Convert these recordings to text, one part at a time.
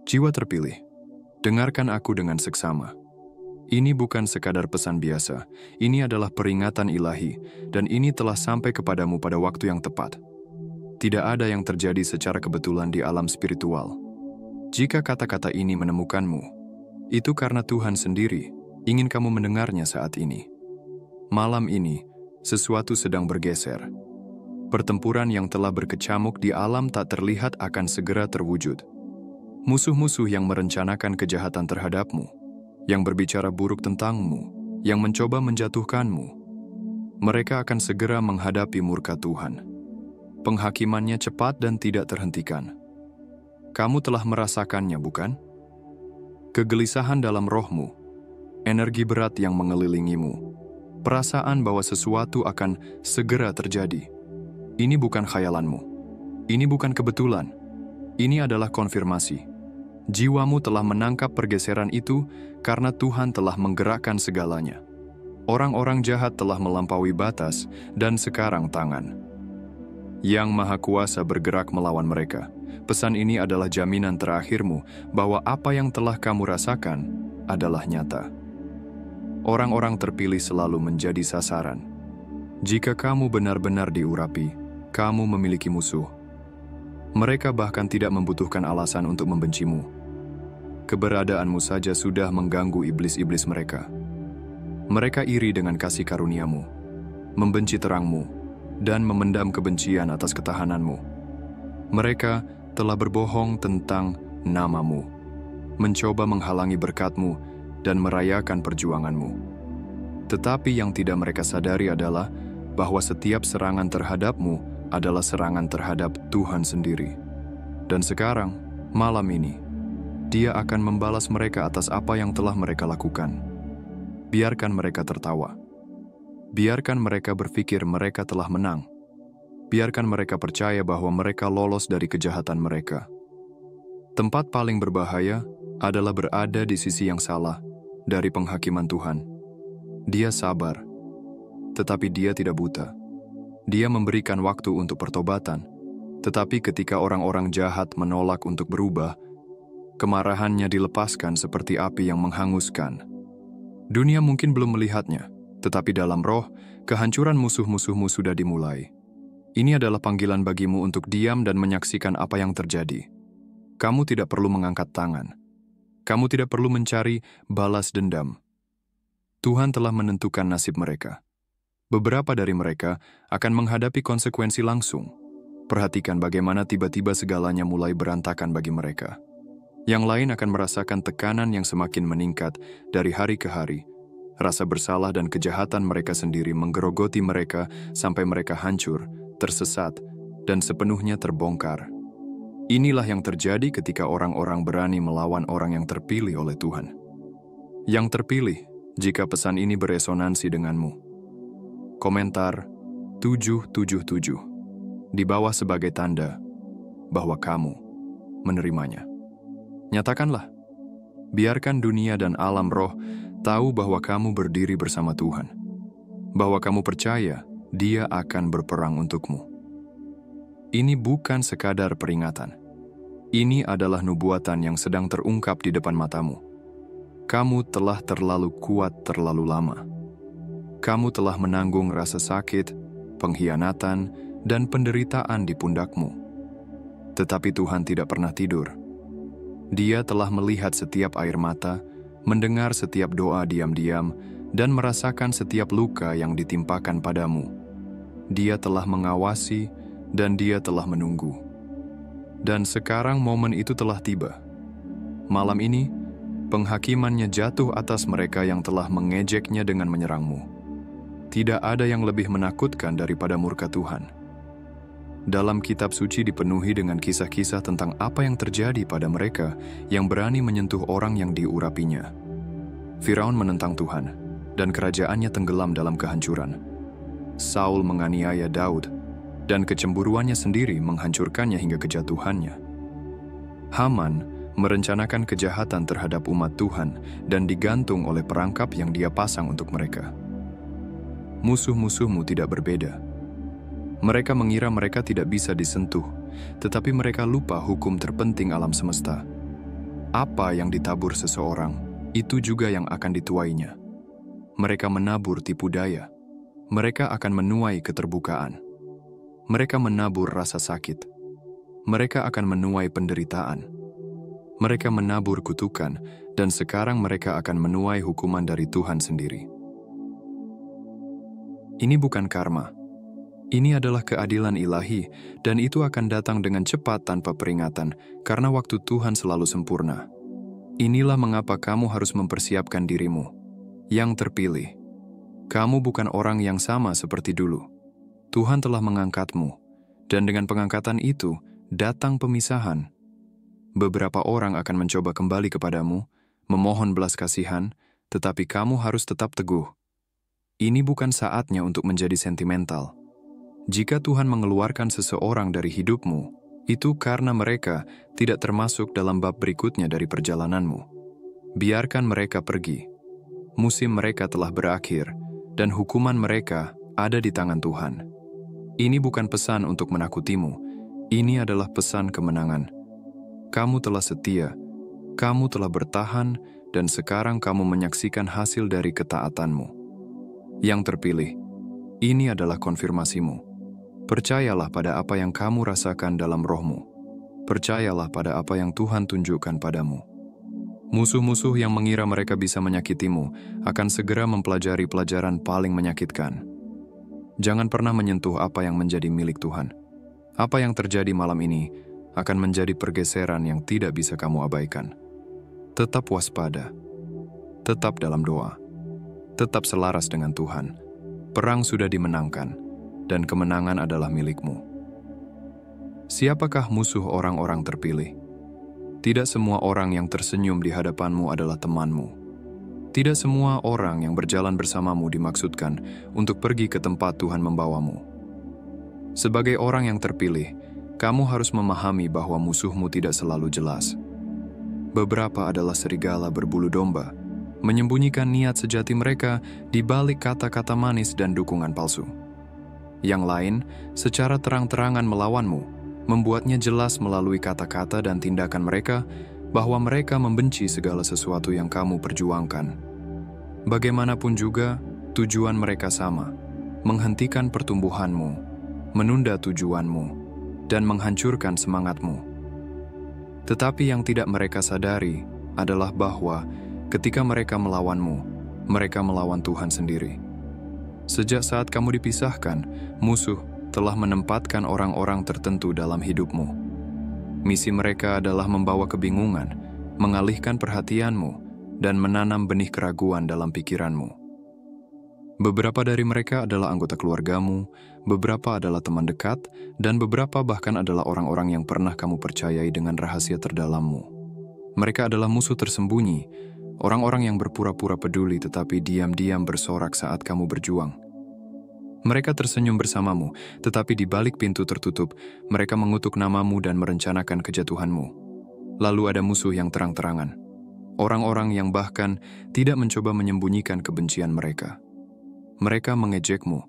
Jiwa terpilih, dengarkan aku dengan seksama. Ini bukan sekadar pesan biasa, ini adalah peringatan ilahi, dan ini telah sampai kepadamu pada waktu yang tepat. Tidak ada yang terjadi secara kebetulan di alam spiritual. Jika kata-kata ini menemukanmu, itu karena Tuhan sendiri ingin kamu mendengarnya saat ini. Malam ini, sesuatu sedang bergeser. Pertempuran yang telah berkecamuk di alam tak terlihat akan segera terwujud. Musuh-musuh yang merencanakan kejahatan terhadapmu, yang berbicara buruk tentangmu, yang mencoba menjatuhkanmu, mereka akan segera menghadapi murka Tuhan. Penghakimannya cepat dan tidak terhentikan. Kamu telah merasakannya, bukan? Kegelisahan dalam rohmu, energi berat yang mengelilingimu, perasaan bahwa sesuatu akan segera terjadi. Ini bukan khayalanmu. Ini bukan kebetulan. Ini adalah konfirmasi. Jiwamu telah menangkap pergeseran itu karena Tuhan telah menggerakkan segalanya. Orang-orang jahat telah melampaui batas dan sekarang tangan Yang Maha Kuasa bergerak melawan mereka. Pesan ini adalah jaminan terakhirmu bahwa apa yang telah kamu rasakan adalah nyata. Orang-orang terpilih selalu menjadi sasaran. Jika kamu benar-benar diurapi, kamu memiliki musuh. Mereka bahkan tidak membutuhkan alasan untuk membencimu. Keberadaanmu saja sudah mengganggu iblis-iblis mereka. Mereka iri dengan kasih karuniamu, membenci terangmu, dan memendam kebencian atas ketahananmu. Mereka telah berbohong tentang namamu, mencoba menghalangi berkatmu, dan merayakan perjuanganmu. Tetapi yang tidak mereka sadari adalah bahwa setiap serangan terhadapmu adalah serangan terhadap Tuhan sendiri. Dan sekarang, malam ini, Dia akan membalas mereka atas apa yang telah mereka lakukan. Biarkan mereka tertawa. Biarkan mereka berpikir mereka telah menang. Biarkan mereka percaya bahwa mereka lolos dari kejahatan mereka. Tempat paling berbahaya adalah berada di sisi yang salah dari penghakiman Tuhan. Dia sabar, tetapi dia tidak buta. Dia memberikan waktu untuk pertobatan, tetapi ketika orang-orang jahat menolak untuk berubah, kemarahannya dilepaskan seperti api yang menghanguskan. Dunia mungkin belum melihatnya, tetapi dalam roh, kehancuran musuh-musuhmu sudah dimulai. Ini adalah panggilan bagimu untuk diam dan menyaksikan apa yang terjadi. Kamu tidak perlu mengangkat tangan. Kamu tidak perlu mencari balas dendam. Tuhan telah menentukan nasib mereka. Beberapa dari mereka akan menghadapi konsekuensi langsung. Perhatikan bagaimana tiba-tiba segalanya mulai berantakan bagi mereka. Yang lain akan merasakan tekanan yang semakin meningkat dari hari ke hari. Rasa bersalah dan kejahatan mereka sendiri menggerogoti mereka sampai mereka hancur, tersesat, dan sepenuhnya terbongkar. Inilah yang terjadi ketika orang-orang berani melawan orang yang terpilih oleh Tuhan. Yang terpilih, jika pesan ini beresonansi denganmu. Komentar 777 di bawah sebagai tanda bahwa kamu menerimanya. Nyatakanlah, biarkan dunia dan alam roh tahu bahwa kamu berdiri bersama Tuhan, bahwa kamu percaya Dia akan berperang untukmu. Ini bukan sekadar peringatan. Ini adalah nubuatan yang sedang terungkap di depan matamu. Kamu telah terlalu kuat terlalu lama. Kamu telah menanggung rasa sakit, pengkhianatan, dan penderitaan di pundakmu. Tetapi Tuhan tidak pernah tidur. Dia telah melihat setiap air mata, mendengar setiap doa diam-diam, dan merasakan setiap luka yang ditimpakan padamu. Dia telah mengawasi, dan Dia telah menunggu. Dan sekarang momen itu telah tiba. Malam ini, penghakimannya jatuh atas mereka yang telah mengejeknya dengan menyerangmu. Tidak ada yang lebih menakutkan daripada murka Tuhan. Dalam kitab suci dipenuhi dengan kisah-kisah tentang apa yang terjadi pada mereka yang berani menyentuh orang yang diurapinya. Firaun menentang Tuhan, dan kerajaannya tenggelam dalam kehancuran. Saul menganiaya Daud, dan kecemburuannya sendiri menghancurkannya hingga kejatuhannya. Haman merencanakan kejahatan terhadap umat Tuhan dan digantung oleh perangkap yang Dia pasang untuk mereka. Musuh-musuhmu tidak berbeda. Mereka mengira mereka tidak bisa disentuh, tetapi mereka lupa hukum terpenting alam semesta. Apa yang ditabur seseorang, itu juga yang akan dituainya. Mereka menabur tipu daya. Mereka akan menuai keterbukaan. Mereka menabur rasa sakit. Mereka akan menuai penderitaan. Mereka menabur kutukan, dan sekarang mereka akan menuai hukuman dari Tuhan sendiri. Ini bukan karma. Ini adalah keadilan ilahi, dan itu akan datang dengan cepat tanpa peringatan, karena waktu Tuhan selalu sempurna. Inilah mengapa kamu harus mempersiapkan dirimu. Yang terpilih. Kamu bukan orang yang sama seperti dulu. Tuhan telah mengangkatmu, dan dengan pengangkatan itu, datang pemisahan. Beberapa orang akan mencoba kembali kepadamu, memohon belas kasihan, tetapi kamu harus tetap teguh. Ini bukan saatnya untuk menjadi sentimental. Jika Tuhan mengeluarkan seseorang dari hidupmu, itu karena mereka tidak termasuk dalam bab berikutnya dari perjalananmu. Biarkan mereka pergi. Musim mereka telah berakhir, dan hukuman mereka ada di tangan Tuhan. Ini bukan pesan untuk menakutimu, ini adalah pesan kemenangan. Kamu telah setia, kamu telah bertahan, dan sekarang kamu menyaksikan hasil dari ketaatanmu. Yang terpilih, ini adalah konfirmasimu. Percayalah pada apa yang kamu rasakan dalam rohmu. Percayalah pada apa yang Tuhan tunjukkan padamu. Musuh-musuh yang mengira mereka bisa menyakitimu akan segera mempelajari pelajaran paling menyakitkan. Jangan pernah menyentuh apa yang menjadi milik Tuhan. Apa yang terjadi malam ini akan menjadi pergeseran yang tidak bisa kamu abaikan. Tetap waspada. Tetap dalam doa. Tetap selaras dengan Tuhan. Perang sudah dimenangkan, dan kemenangan adalah milikmu. Siapakah musuh orang-orang terpilih? Tidak semua orang yang tersenyum di hadapanmu adalah temanmu. Tidak semua orang yang berjalan bersamamu dimaksudkan untuk pergi ke tempat Tuhan membawamu. Sebagai orang yang terpilih, kamu harus memahami bahwa musuhmu tidak selalu jelas. Beberapa adalah serigala berbulu domba, menyembunyikan niat sejati mereka di balik kata-kata manis dan dukungan palsu. Yang lain, secara terang-terangan melawanmu, membuatnya jelas melalui kata-kata dan tindakan mereka bahwa mereka membenci segala sesuatu yang kamu perjuangkan. Bagaimanapun juga, tujuan mereka sama, menghentikan pertumbuhanmu, menunda tujuanmu, dan menghancurkan semangatmu. Tetapi yang tidak mereka sadari adalah bahwa ketika mereka melawanmu, mereka melawan Tuhan sendiri. Sejak saat kamu dipisahkan, musuh telah menempatkan orang-orang tertentu dalam hidupmu. Misi mereka adalah membawa kebingungan, mengalihkan perhatianmu, dan menanam benih keraguan dalam pikiranmu. Beberapa dari mereka adalah anggota keluargamu, beberapa adalah teman dekat, dan beberapa bahkan adalah orang-orang yang pernah kamu percayai dengan rahasia terdalammu. Mereka adalah musuh tersembunyi, orang-orang yang berpura-pura peduli tetapi diam-diam bersorak saat kamu berjuang. Mereka tersenyum bersamamu, tetapi di balik pintu tertutup, mereka mengutuk namamu dan merencanakan kejatuhanmu. Lalu ada musuh yang terang-terangan, orang-orang yang bahkan tidak mencoba menyembunyikan kebencian mereka. Mereka mengejekmu,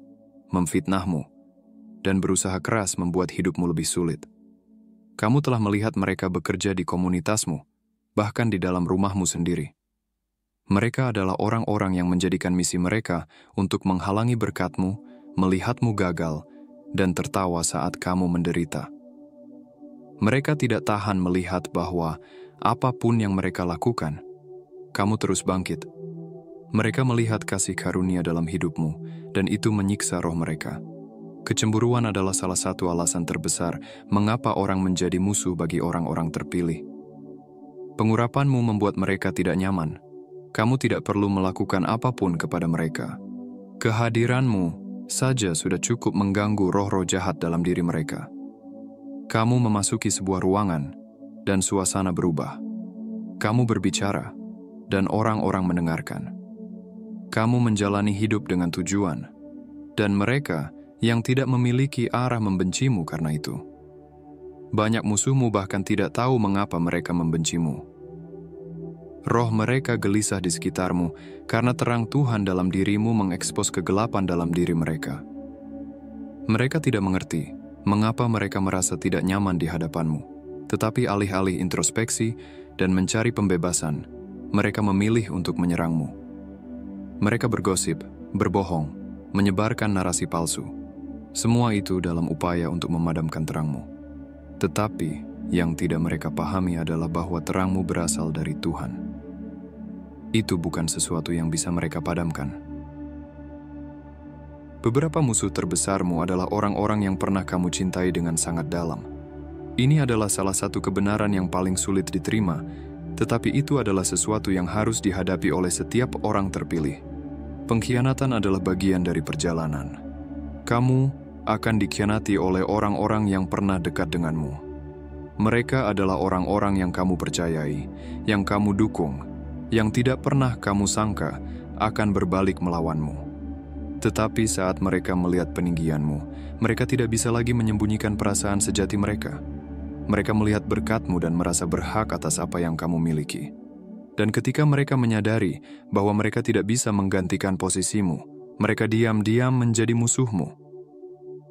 memfitnahmu, dan berusaha keras membuat hidupmu lebih sulit. Kamu telah melihat mereka bekerja di komunitasmu, bahkan di dalam rumahmu sendiri. Mereka adalah orang-orang yang menjadikan misi mereka untuk menghalangi berkatmu, melihatmu gagal, dan tertawa saat kamu menderita. Mereka tidak tahan melihat bahwa apapun yang mereka lakukan, kamu terus bangkit. Mereka melihat kasih karunia dalam hidupmu, dan itu menyiksa roh mereka. Kecemburuan adalah salah satu alasan terbesar mengapa orang menjadi musuh bagi orang-orang terpilih. Pengurapanmu membuat mereka tidak nyaman. Kamu tidak perlu melakukan apapun kepada mereka. Kehadiranmu saja sudah cukup mengganggu roh-roh jahat dalam diri mereka. Kamu memasuki sebuah ruangan, dan suasana berubah. Kamu berbicara, dan orang-orang mendengarkan. Kamu menjalani hidup dengan tujuan, dan mereka yang tidak memiliki arah membencimu karena itu. Banyak musuhmu bahkan tidak tahu mengapa mereka membencimu. Roh mereka gelisah di sekitarmu karena terang Tuhan dalam dirimu mengekspos kegelapan dalam diri mereka. Mereka tidak mengerti mengapa mereka merasa tidak nyaman di hadapanmu, tetapi alih-alih introspeksi, dan mencari pembebasan, mereka memilih untuk menyerangmu. Mereka bergosip, berbohong, menyebarkan narasi palsu. Semua itu dalam upaya untuk memadamkan terangmu. Tetapi, yang tidak mereka pahami adalah bahwa terangmu berasal dari Tuhan. Itu bukan sesuatu yang bisa mereka padamkan. Beberapa musuh terbesarmu adalah orang-orang yang pernah kamu cintai dengan sangat dalam. Ini adalah salah satu kebenaran yang paling sulit diterima, tetapi itu adalah sesuatu yang harus dihadapi oleh setiap orang terpilih. Pengkhianatan adalah bagian dari perjalanan. Kamu akan dikhianati oleh orang-orang yang pernah dekat denganmu. Mereka adalah orang-orang yang kamu percayai, yang kamu dukung, yang tidak pernah kamu sangka akan berbalik melawanmu. Tetapi saat mereka melihat peninggianmu, mereka tidak bisa lagi menyembunyikan perasaan sejati mereka. Mereka melihat berkat-mu dan merasa berhak atas apa yang kamu miliki. Dan ketika mereka menyadari bahwa mereka tidak bisa menggantikan posisimu, mereka diam-diam menjadi musuhmu.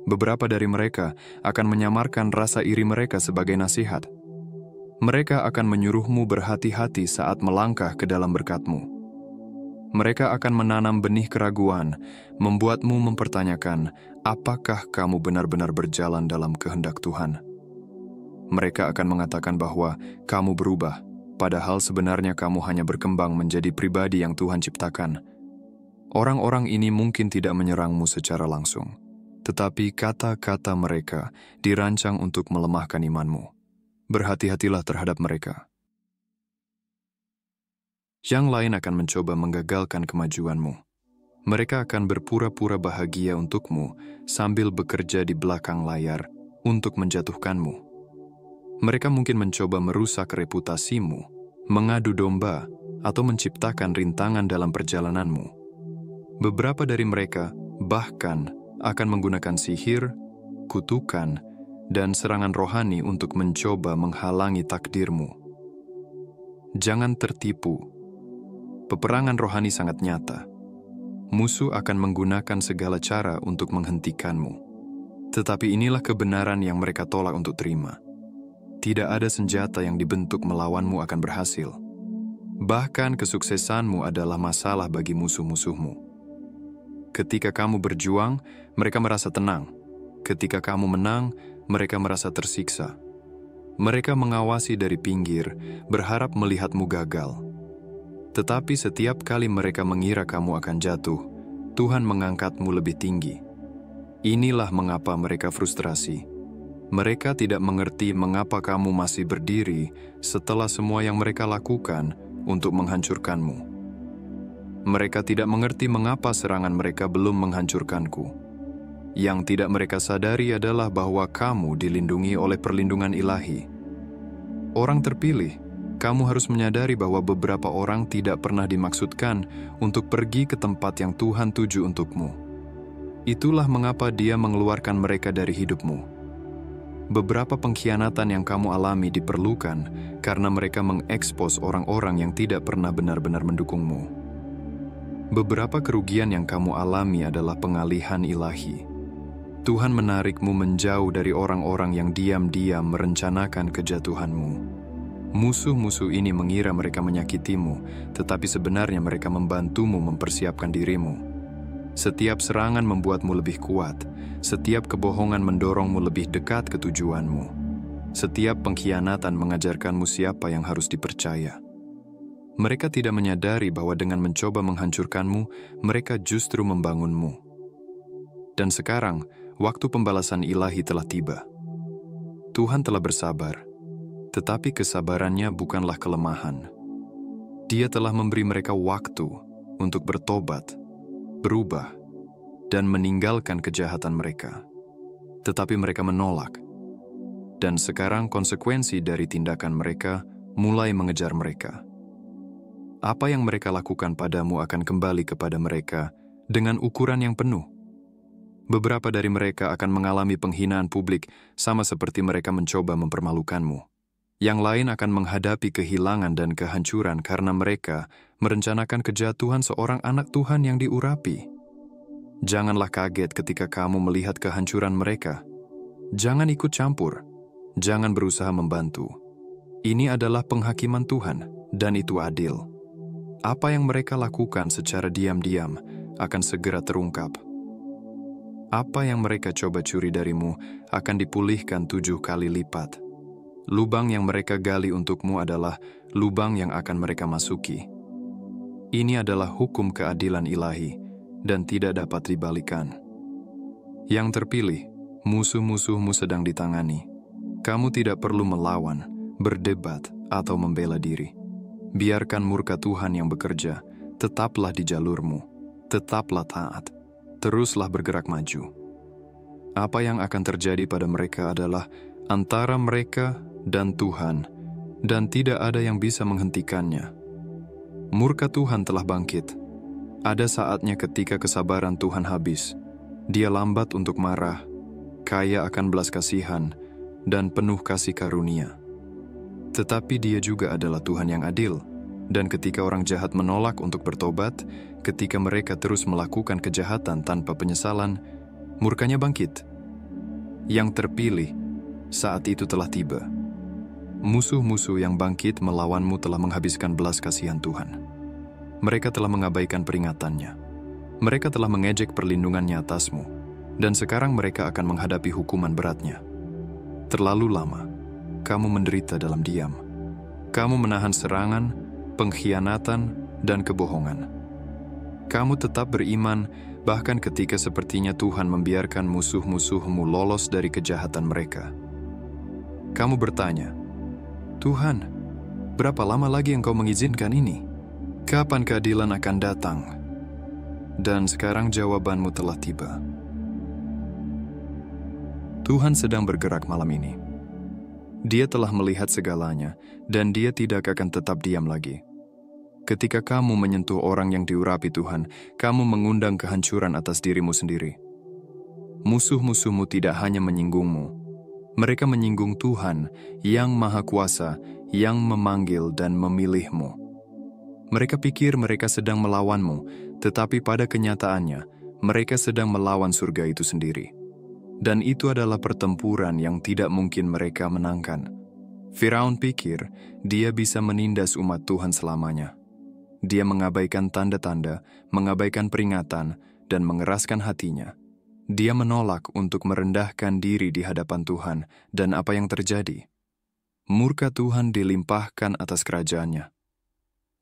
Beberapa dari mereka akan menyamarkan rasa iri mereka sebagai nasihat. Mereka akan menyuruhmu berhati-hati saat melangkah ke dalam berkat-mu. Mereka akan menanam benih keraguan, membuatmu mempertanyakan apakah kamu benar-benar berjalan dalam kehendak Tuhan. Mereka akan mengatakan bahwa kamu berubah, padahal sebenarnya kamu hanya berkembang menjadi pribadi yang Tuhan ciptakan. Orang-orang ini mungkin tidak menyerangmu secara langsung, tetapi kata-kata mereka dirancang untuk melemahkan imanmu. Berhati-hatilah terhadap mereka. Yang lain akan mencoba menggagalkan kemajuanmu. Mereka akan berpura-pura bahagia untukmu sambil bekerja di belakang layar untuk menjatuhkanmu. Mereka mungkin mencoba merusak reputasimu, mengadu domba, atau menciptakan rintangan dalam perjalananmu. Beberapa dari mereka bahkan akan menggunakan sihir, kutukan, dan serangan rohani untuk mencoba menghalangi takdirmu. Jangan tertipu. Peperangan rohani sangat nyata. Musuh akan menggunakan segala cara untuk menghentikanmu. Tetapi inilah kebenaran yang mereka tolak untuk terima. Tidak ada senjata yang dibentuk melawanmu akan berhasil. Bahkan kesuksesanmu adalah masalah bagi musuh-musuhmu. Ketika kamu berjuang, mereka merasa tenang. Ketika kamu menang, mereka merasa tersiksa. Mereka mengawasi dari pinggir, berharap melihatmu gagal. Tetapi setiap kali mereka mengira kamu akan jatuh, Tuhan mengangkatmu lebih tinggi. Inilah mengapa mereka frustrasi. Mereka tidak mengerti mengapa kamu masih berdiri setelah semua yang mereka lakukan untuk menghancurkanmu. Mereka tidak mengerti mengapa serangan mereka belum menghancurkanku. Yang tidak mereka sadari adalah bahwa kamu dilindungi oleh perlindungan ilahi. Orang terpilih, kamu harus menyadari bahwa beberapa orang tidak pernah dimaksudkan untuk pergi ke tempat yang Tuhan tuju untukmu. Itulah mengapa Dia mengeluarkan mereka dari hidupmu. Beberapa pengkhianatan yang kamu alami diperlukan karena mereka mengekspos orang-orang yang tidak pernah benar-benar mendukungmu. Beberapa kerugian yang kamu alami adalah pengalihan ilahi. Tuhan menarikmu menjauh dari orang-orang yang diam-diam merencanakan kejatuhanmu. Musuh-musuh ini mengira mereka menyakitimu, tetapi sebenarnya mereka membantumu mempersiapkan dirimu. Setiap serangan membuatmu lebih kuat. Setiap kebohongan mendorongmu lebih dekat ke tujuanmu. Setiap pengkhianatan mengajarkanmu siapa yang harus dipercaya. Mereka tidak menyadari bahwa dengan mencoba menghancurkanmu, mereka justru membangunmu. Dan sekarang, waktu pembalasan ilahi telah tiba. Tuhan telah bersabar, tetapi kesabarannya bukanlah kelemahan. Dia telah memberi mereka waktu untuk bertobat, berubah, dan meninggalkan kejahatan mereka. Tetapi mereka menolak. Dan sekarang konsekuensi dari tindakan mereka mulai mengejar mereka. Apa yang mereka lakukan padamu akan kembali kepada mereka dengan ukuran yang penuh. Beberapa dari mereka akan mengalami penghinaan publik sama seperti mereka mencoba mempermalukanmu. Yang lain akan menghadapi kehilangan dan kehancuran karena mereka merencanakan kejatuhan seorang anak Tuhan yang diurapi. Janganlah kaget ketika kamu melihat kehancuran mereka. Jangan ikut campur. Jangan berusaha membantu. Ini adalah penghakiman Tuhan, dan itu adil. Apa yang mereka lakukan secara diam-diam akan segera terungkap. Apa yang mereka coba curi darimu akan dipulihkan 7 kali lipat. Lubang yang mereka gali untukmu adalah lubang yang akan mereka masuki. Ini adalah hukum keadilan ilahi dan tidak dapat dibalikan. Yang terpilih, musuh-musuhmu sedang ditangani. Kamu tidak perlu melawan, berdebat, atau membela diri. Biarkan murka Tuhan yang bekerja, tetaplah di jalurmu, tetaplah taat, teruslah bergerak maju. Apa yang akan terjadi pada mereka adalah antara mereka dan Tuhan, dan tidak ada yang bisa menghentikannya. Murka Tuhan telah bangkit. Ada saatnya ketika kesabaran Tuhan habis. Dia lambat untuk marah, kaya akan belas kasihan, dan penuh kasih karunia. Tetapi Dia juga adalah Tuhan yang adil, dan ketika orang jahat menolak untuk bertobat, ketika mereka terus melakukan kejahatan tanpa penyesalan, murkanya bangkit. Yang terpilih, saat itu telah tiba. Musuh-musuh yang bangkit melawanmu telah menghabiskan belas kasihan Tuhan. Mereka telah mengabaikan peringatannya. Mereka telah mengejek perlindungannya atasmu, dan sekarang mereka akan menghadapi hukuman beratnya. Terlalu lama, kamu menderita dalam diam. Kamu menahan serangan, pengkhianatan, dan kebohongan. Kamu tetap beriman, bahkan ketika sepertinya Tuhan membiarkan musuh-musuhmu lolos dari kejahatan mereka. Kamu bertanya, Tuhan, berapa lama lagi Engkau mengizinkan ini? Kapan keadilan akan datang? Dan sekarang jawabanmu telah tiba. Tuhan sedang bergerak malam ini. Dia telah melihat segalanya, dan Dia tidak akan tetap diam lagi. Ketika kamu menyentuh orang yang diurapi Tuhan, kamu mengundang kehancuran atas dirimu sendiri. Musuh-musuhmu tidak hanya menyinggungmu. Mereka menyinggung Tuhan yang Maha Kuasa, yang memanggil dan memilihmu. Mereka pikir mereka sedang melawanmu, tetapi pada kenyataannya, mereka sedang melawan surga itu sendiri. Dan itu adalah pertempuran yang tidak mungkin mereka menangkan. Firaun pikir dia bisa menindas umat Tuhan selamanya. Dia mengabaikan tanda-tanda, mengabaikan peringatan, dan mengeraskan hatinya. Dia menolak untuk merendahkan diri di hadapan Tuhan, dan apa yang terjadi? Murka Tuhan dilimpahkan atas kerajaannya.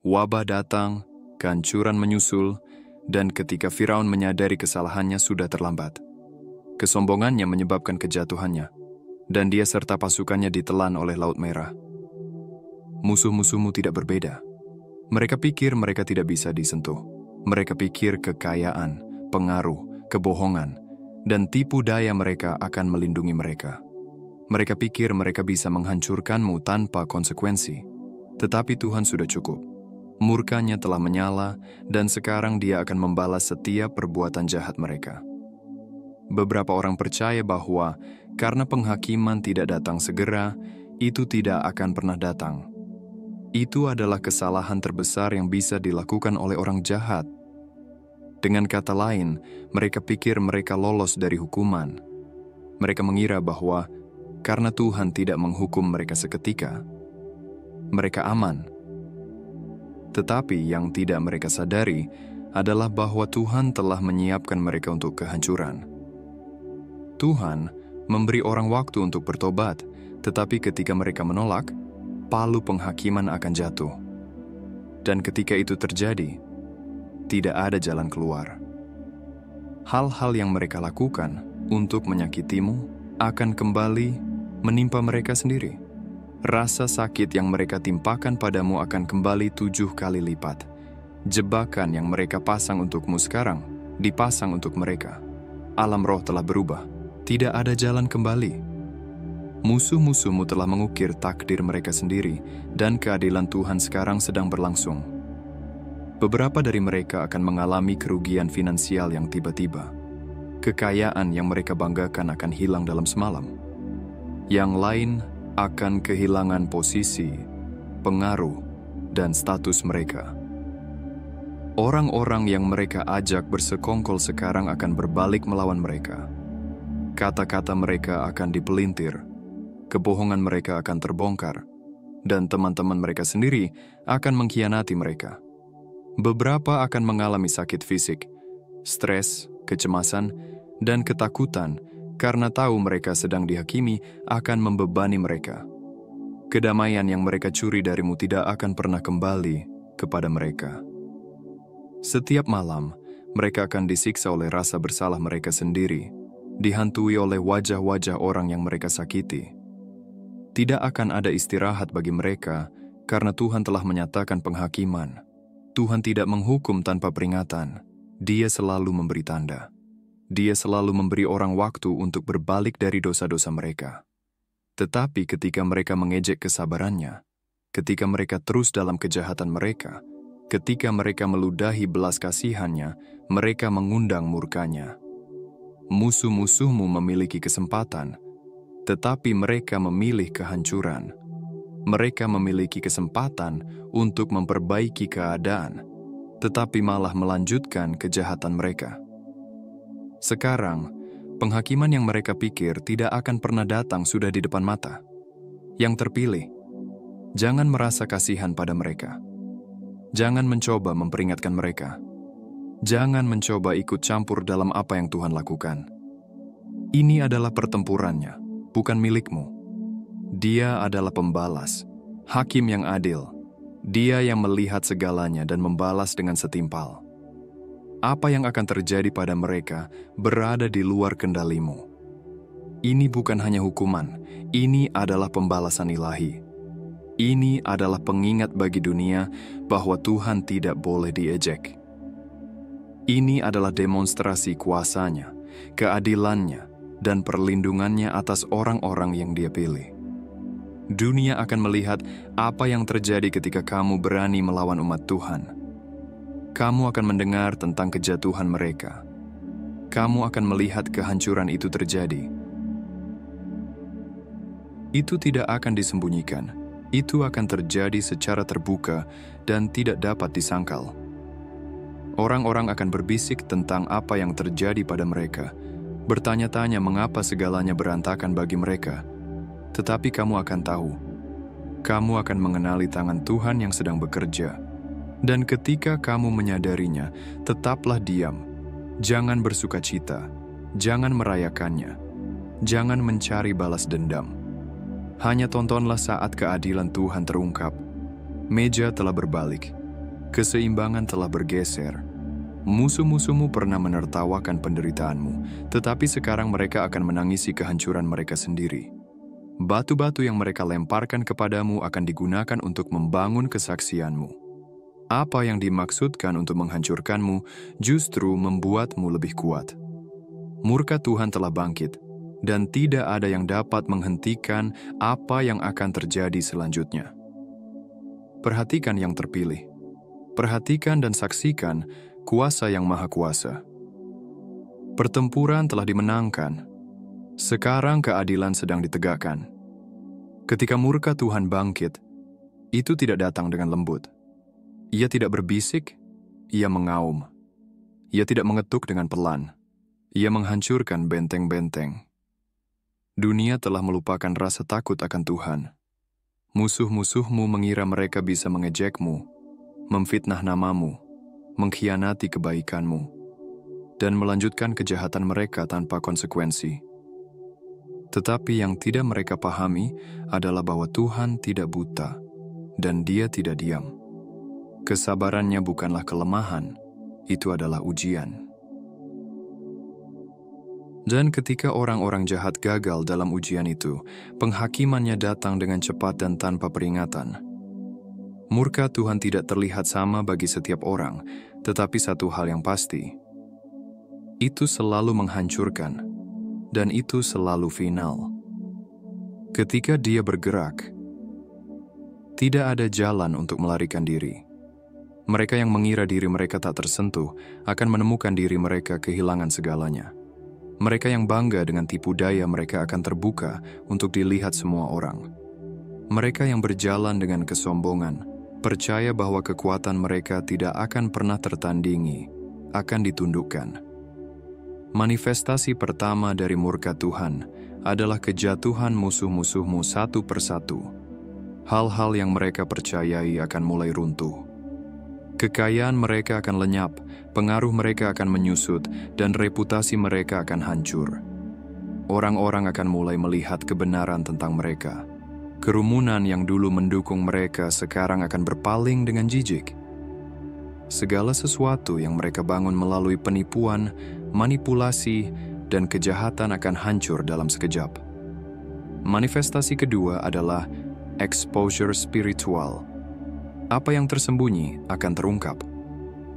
Wabah datang, kehancuran menyusul, dan ketika Firaun menyadari kesalahannya sudah terlambat. Kesombongannya menyebabkan kejatuhannya, dan dia serta pasukannya ditelan oleh Laut Merah. Musuh-musuhmu tidak berbeda. Mereka pikir mereka tidak bisa disentuh. Mereka pikir kekayaan, pengaruh, kebohongan, dan tipu daya mereka akan melindungi mereka. Mereka pikir mereka bisa menghancurkanmu tanpa konsekuensi. Tetapi Tuhan sudah cukup. Murkanya telah menyala, dan sekarang Dia akan membalas setiap perbuatan jahat mereka. Beberapa orang percaya bahwa karena penghakiman tidak datang segera, itu tidak akan pernah datang. Itu adalah kesalahan terbesar yang bisa dilakukan oleh orang jahat. Dengan kata lain, mereka pikir mereka lolos dari hukuman. Mereka mengira bahwa karena Tuhan tidak menghukum mereka seketika, mereka aman. Tetapi yang tidak mereka sadari adalah bahwa Tuhan telah menyiapkan mereka untuk kehancuran. Tuhan memberi orang waktu untuk bertobat, tetapi ketika mereka menolak, palu penghakiman akan jatuh. Dan ketika itu terjadi, tidak ada jalan keluar. Hal-hal yang mereka lakukan untuk menyakitimu akan kembali menimpa mereka sendiri. Rasa sakit yang mereka timpakan padamu akan kembali 7 kali lipat. Jebakan yang mereka pasang untukmu sekarang, dipasang untuk mereka. Alam roh telah berubah. Tidak ada jalan kembali. Musuh-musuhmu telah mengukir takdir mereka sendiri, dan keadilan Tuhan sekarang sedang berlangsung. Beberapa dari mereka akan mengalami kerugian finansial yang tiba-tiba. Kekayaan yang mereka banggakan akan hilang dalam semalam. Yang lain akan kehilangan posisi, pengaruh, dan status mereka. Orang-orang yang mereka ajak bersekongkol sekarang akan berbalik melawan mereka. Kata-kata mereka akan dipelintir, kebohongan mereka akan terbongkar, dan teman-teman mereka sendiri akan mengkhianati mereka. Beberapa akan mengalami sakit fisik, stres, kecemasan, dan ketakutan karena tahu mereka sedang dihakimi akan membebani mereka. Kedamaian yang mereka curi darimu tidak akan pernah kembali kepada mereka. Setiap malam, mereka akan disiksa oleh rasa bersalah mereka sendiri, dihantui oleh wajah-wajah orang yang mereka sakiti. Tidak akan ada istirahat bagi mereka karena Tuhan telah menyatakan penghakiman. Tuhan tidak menghukum tanpa peringatan. Dia selalu memberi tanda. Dia selalu memberi orang waktu untuk berbalik dari dosa-dosa mereka. Tetapi ketika mereka mengejek kesabarannya, ketika mereka terus dalam kejahatan mereka, ketika mereka meludahi belas kasihannya, mereka mengundang murkanya. Musuh-musuhmu memiliki kesempatan, tetapi mereka memilih kehancuran. Mereka memiliki kesempatan untuk memperbaiki keadaan, tetapi malah melanjutkan kejahatan mereka. Sekarang, penghakiman yang mereka pikir tidak akan pernah datang sudah di depan mata. Yang terpilih, jangan merasa kasihan pada mereka. Jangan mencoba memperingatkan mereka. Jangan mencoba ikut campur dalam apa yang Tuhan lakukan. Ini adalah pertempurannya, bukan milikmu. Dia adalah pembalas, hakim yang adil. Dia yang melihat segalanya dan membalas dengan setimpal. Apa yang akan terjadi pada mereka berada di luar kendalimu. Ini bukan hanya hukuman, ini adalah pembalasan ilahi. Ini adalah pengingat bagi dunia bahwa Tuhan tidak boleh diejek. Ini adalah demonstrasi kuasanya, keadilannya, dan perlindungannya atas orang-orang yang Dia pilih. Dunia akan melihat apa yang terjadi ketika kamu berani melawan umat Tuhan. Kamu akan mendengar tentang kejatuhan mereka. Kamu akan melihat kehancuran itu terjadi. Itu tidak akan disembunyikan. Itu akan terjadi secara terbuka dan tidak dapat disangkal. Orang-orang akan berbisik tentang apa yang terjadi pada mereka, bertanya-tanya mengapa segalanya berantakan bagi mereka. Tetapi kamu akan tahu, kamu akan mengenali tangan Tuhan yang sedang bekerja. Dan ketika kamu menyadarinya, tetaplah diam. Jangan bersukacita, jangan merayakannya, jangan mencari balas dendam. Hanya tontonlah saat keadilan Tuhan terungkap. Meja telah berbalik, keseimbangan telah bergeser. Musuh-musuhmu pernah menertawakan penderitaanmu, tetapi sekarang mereka akan menangisi kehancuran mereka sendiri. Batu-batu yang mereka lemparkan kepadamu akan digunakan untuk membangun kesaksianmu. Apa yang dimaksudkan untuk menghancurkanmu justru membuatmu lebih kuat. Murka Tuhan telah bangkit, dan tidak ada yang dapat menghentikan apa yang akan terjadi selanjutnya. Perhatikan yang terpilih. Perhatikan dan saksikan kuasa yang maha kuasa. Pertempuran telah dimenangkan. Sekarang keadilan sedang ditegakkan. Ketika murka Tuhan bangkit, itu tidak datang dengan lembut. Ia tidak berbisik, ia mengaum. Ia tidak mengetuk dengan pelan. Ia menghancurkan benteng-benteng. Dunia telah melupakan rasa takut akan Tuhan. Musuh-musuhmu mengira mereka bisa mengejekmu, memfitnah namamu, mengkhianati kebaikanmu, dan melanjutkan kejahatan mereka tanpa konsekuensi. Tetapi yang tidak mereka pahami adalah bahwa Tuhan tidak buta, dan Dia tidak diam. Kesabarannya bukanlah kelemahan, itu adalah ujian. Dan ketika orang-orang jahat gagal dalam ujian itu, penghakimannya datang dengan cepat dan tanpa peringatan. Murka Tuhan tidak terlihat sama bagi setiap orang, tetapi satu hal yang pasti, itu selalu menghancurkan. Dan itu selalu final. Ketika Dia bergerak, tidak ada jalan untuk melarikan diri. Mereka yang mengira diri mereka tak tersentuh akan menemukan diri mereka kehilangan segalanya. Mereka yang bangga dengan tipu daya mereka akan terbuka untuk dilihat semua orang. Mereka yang berjalan dengan kesombongan, percaya bahwa kekuatan mereka tidak akan pernah tertandingi, akan ditundukkan. Manifestasi pertama dari murka Tuhan adalah kejatuhan musuh-musuhmu satu persatu. Hal-hal yang mereka percayai akan mulai runtuh. Kekayaan mereka akan lenyap, pengaruh mereka akan menyusut, dan reputasi mereka akan hancur. Orang-orang akan mulai melihat kebenaran tentang mereka. Kerumunan yang dulu mendukung mereka sekarang akan berpaling dengan jijik. Segala sesuatu yang mereka bangun melalui penipuan, manipulasi, dan kejahatan akan hancur dalam sekejap. Manifestasi kedua adalah exposure spiritual. Apa yang tersembunyi akan terungkap.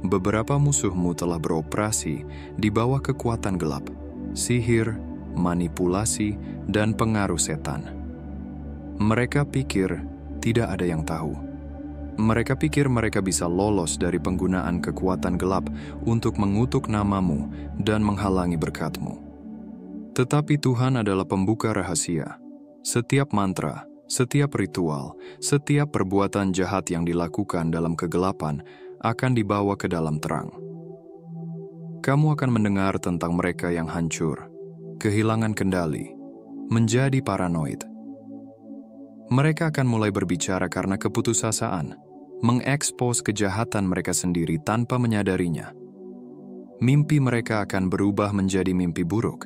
Beberapa musuhmu telah beroperasi di bawah kekuatan gelap, sihir, manipulasi, dan pengaruh setan. Mereka pikir tidak ada yang tahu. Mereka pikir mereka bisa lolos dari penggunaan kekuatan gelap untuk mengutuk namamu dan menghalangi berkat-Mu. Tetapi Tuhan adalah pembuka rahasia. Setiap mantra, setiap ritual, setiap perbuatan jahat yang dilakukan dalam kegelapan akan dibawa ke dalam terang. Kamu akan mendengar tentang mereka yang hancur, kehilangan kendali, menjadi paranoid. Mereka akan mulai berbicara karena keputusasaan, mengekspos kejahatan mereka sendiri tanpa menyadarinya. Mimpi mereka akan berubah menjadi mimpi buruk.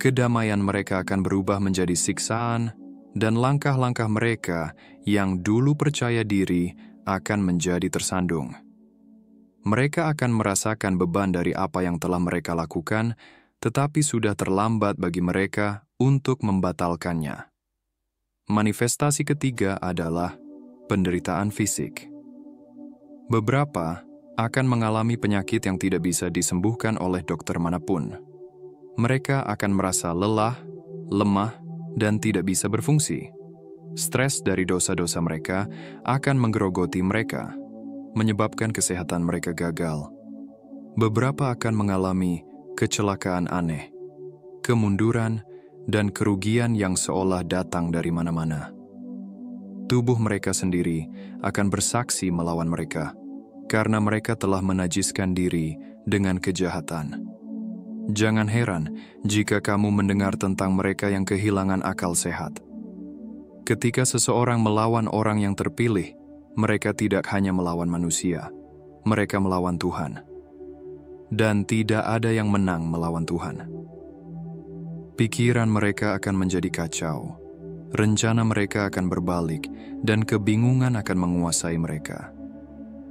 Kedamaian mereka akan berubah menjadi siksaan, dan langkah-langkah mereka yang dulu percaya diri akan menjadi tersandung. Mereka akan merasakan beban dari apa yang telah mereka lakukan, tetapi sudah terlambat bagi mereka untuk membatalkannya. Manifestasi ketiga adalah penderitaan fisik. Beberapa akan mengalami penyakit yang tidak bisa disembuhkan oleh dokter manapun. Mereka akan merasa lelah, lemah, dan tidak bisa berfungsi. Stres dari dosa-dosa mereka akan menggerogoti mereka, menyebabkan kesehatan mereka gagal. Beberapa akan mengalami kecelakaan aneh, kemunduran, dan kerugian yang seolah datang dari mana-mana. Tubuh mereka sendiri akan bersaksi melawan mereka, karena mereka telah menajiskan diri dengan kejahatan. Jangan heran jika kamu mendengar tentang mereka yang kehilangan akal sehat. Ketika seseorang melawan orang yang terpilih, mereka tidak hanya melawan manusia, mereka melawan Tuhan. Dan tidak ada yang menang melawan Tuhan. Pikiran mereka akan menjadi kacau, rencana mereka akan berbalik, dan kebingungan akan menguasai mereka.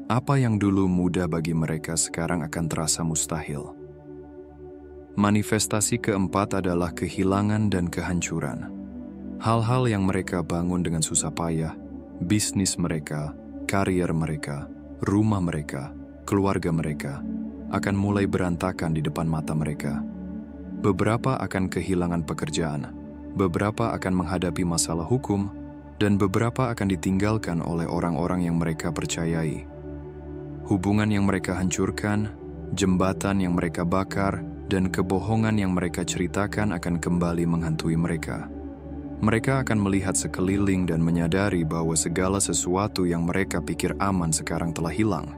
Apa yang dulu mudah bagi mereka sekarang akan terasa mustahil. Manifestasi keempat adalah kehilangan dan kehancuran. Hal-hal yang mereka bangun dengan susah payah, bisnis mereka, karier mereka, rumah mereka, keluarga mereka, akan mulai berantakan di depan mata mereka. Beberapa akan kehilangan pekerjaan, beberapa akan menghadapi masalah hukum, dan beberapa akan ditinggalkan oleh orang-orang yang mereka percayai. Hubungan yang mereka hancurkan, jembatan yang mereka bakar, dan kebohongan yang mereka ceritakan akan kembali menghantui mereka. Mereka akan melihat sekeliling dan menyadari bahwa segala sesuatu yang mereka pikir aman sekarang telah hilang.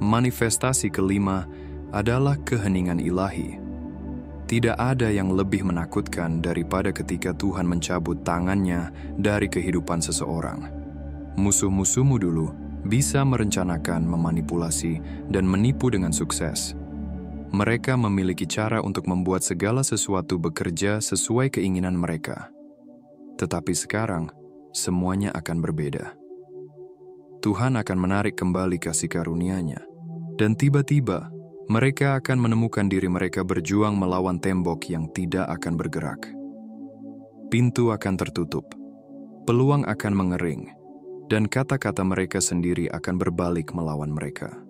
Manifestasi kelima adalah keheningan ilahi. Tidak ada yang lebih menakutkan daripada ketika Tuhan mencabut tangannya dari kehidupan seseorang. Musuh-musuhmu dulu bisa merencanakan, memanipulasi, dan menipu dengan sukses. Mereka memiliki cara untuk membuat segala sesuatu bekerja sesuai keinginan mereka. Tetapi sekarang, semuanya akan berbeda. Tuhan akan menarik kembali kasih karunia-Nya, dan tiba-tiba mereka akan menemukan diri mereka berjuang melawan tembok yang tidak akan bergerak. Pintu akan tertutup, peluang akan mengering, dan kata-kata mereka sendiri akan berbalik melawan mereka.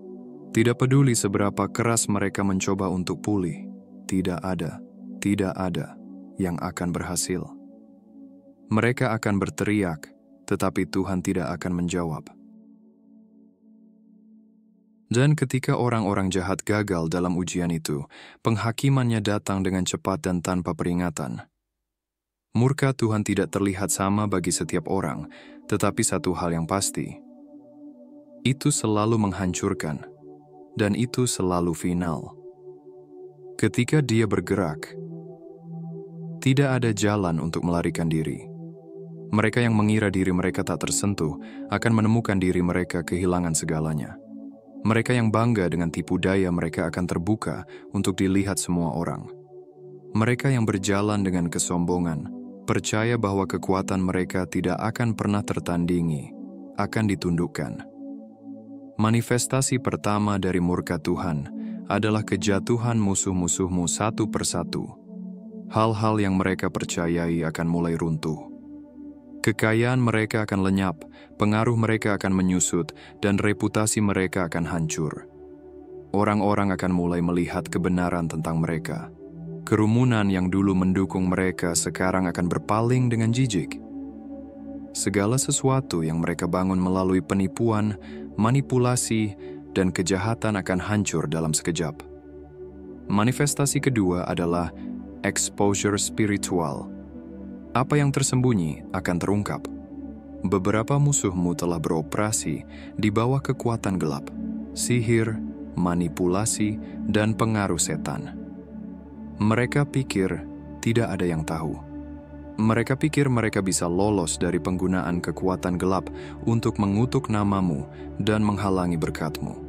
Tidak peduli seberapa keras mereka mencoba untuk pulih, tidak ada yang akan berhasil. Mereka akan berteriak, tetapi Tuhan tidak akan menjawab. Dan ketika orang-orang jahat gagal dalam ujian itu, penghakimannya datang dengan cepat dan tanpa peringatan. Murka Tuhan tidak terlihat sama bagi setiap orang, tetapi satu hal yang pasti. Itu selalu menghancurkan. Dan itu selalu final. Ketika Dia bergerak, tidak ada jalan untuk melarikan diri. Mereka yang mengira diri mereka tak tersentuh akan menemukan diri mereka kehilangan segalanya. Mereka yang bangga dengan tipu daya mereka akan terbuka untuk dilihat semua orang. Mereka yang berjalan dengan kesombongan, percaya bahwa kekuatan mereka tidak akan pernah tertandingi, akan ditundukkan. Manifestasi pertama dari murka Tuhan adalah kejatuhan musuh-musuhmu satu persatu. Hal-hal yang mereka percayai akan mulai runtuh. Kekayaan mereka akan lenyap, pengaruh mereka akan menyusut, dan reputasi mereka akan hancur. Orang-orang akan mulai melihat kebenaran tentang mereka. Kerumunan yang dulu mendukung mereka sekarang akan berpaling dengan jijik. Segala sesuatu yang mereka bangun melalui penipuan, manipulasi, dan kejahatan akan hancur dalam sekejap. Manifestasi kedua adalah exposure spiritual. Apa yang tersembunyi akan terungkap. Beberapa musuhmu telah beroperasi di bawah kekuatan gelap, sihir, manipulasi, dan pengaruh setan. Mereka pikir tidak ada yang tahu. Mereka pikir mereka bisa lolos dari penggunaan kekuatan gelap untuk mengutuk namamu dan menghalangi berkat-Mu.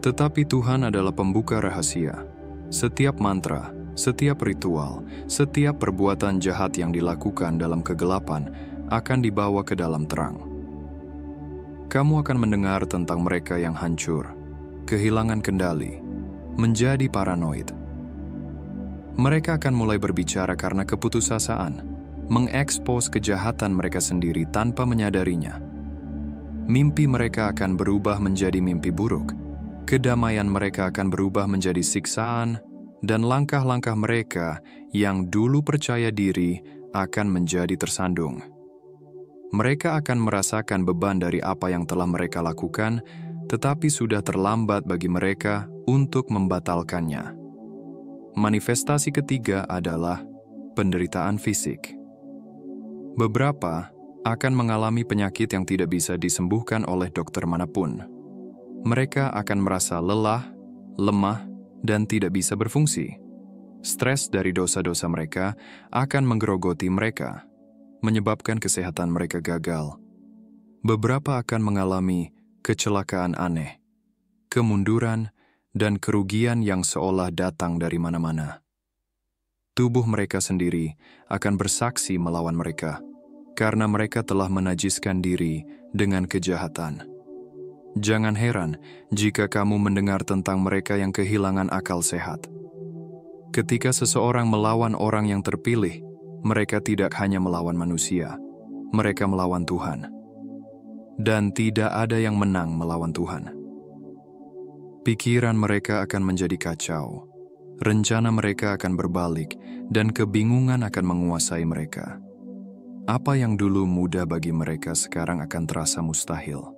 Tetapi Tuhan adalah pembuka rahasia. Setiap mantra, setiap ritual, setiap perbuatan jahat yang dilakukan dalam kegelapan akan dibawa ke dalam terang. Kamu akan mendengar tentang mereka yang hancur, kehilangan kendali, menjadi paranoid. Mereka akan mulai berbicara karena keputusasaan, mengekspos kejahatan mereka sendiri tanpa menyadarinya. Mimpi mereka akan berubah menjadi mimpi buruk, kedamaian mereka akan berubah menjadi siksaan, dan langkah-langkah mereka yang dulu percaya diri akan menjadi tersandung. Mereka akan merasakan beban dari apa yang telah mereka lakukan, tetapi sudah terlambat bagi mereka untuk membatalkannya. Manifestasi ketiga adalah penderitaan fisik. Beberapa akan mengalami penyakit yang tidak bisa disembuhkan oleh dokter manapun. Mereka akan merasa lelah, lemah, dan tidak bisa berfungsi. Stres dari dosa-dosa mereka akan menggerogoti mereka, menyebabkan kesehatan mereka gagal. Beberapa akan mengalami kecelakaan aneh, kemunduran, dan kerugian yang seolah datang dari mana-mana. Tubuh mereka sendiri akan bersaksi melawan mereka, karena mereka telah menajiskan diri dengan kejahatan. Jangan heran jika kamu mendengar tentang mereka yang kehilangan akal sehat. Ketika seseorang melawan orang yang terpilih, mereka tidak hanya melawan manusia, mereka melawan Tuhan. Dan tidak ada yang menang melawan Tuhan. Pikiran mereka akan menjadi kacau, rencana mereka akan berbalik, dan kebingungan akan menguasai mereka. Apa yang dulu mudah bagi mereka sekarang akan terasa mustahil.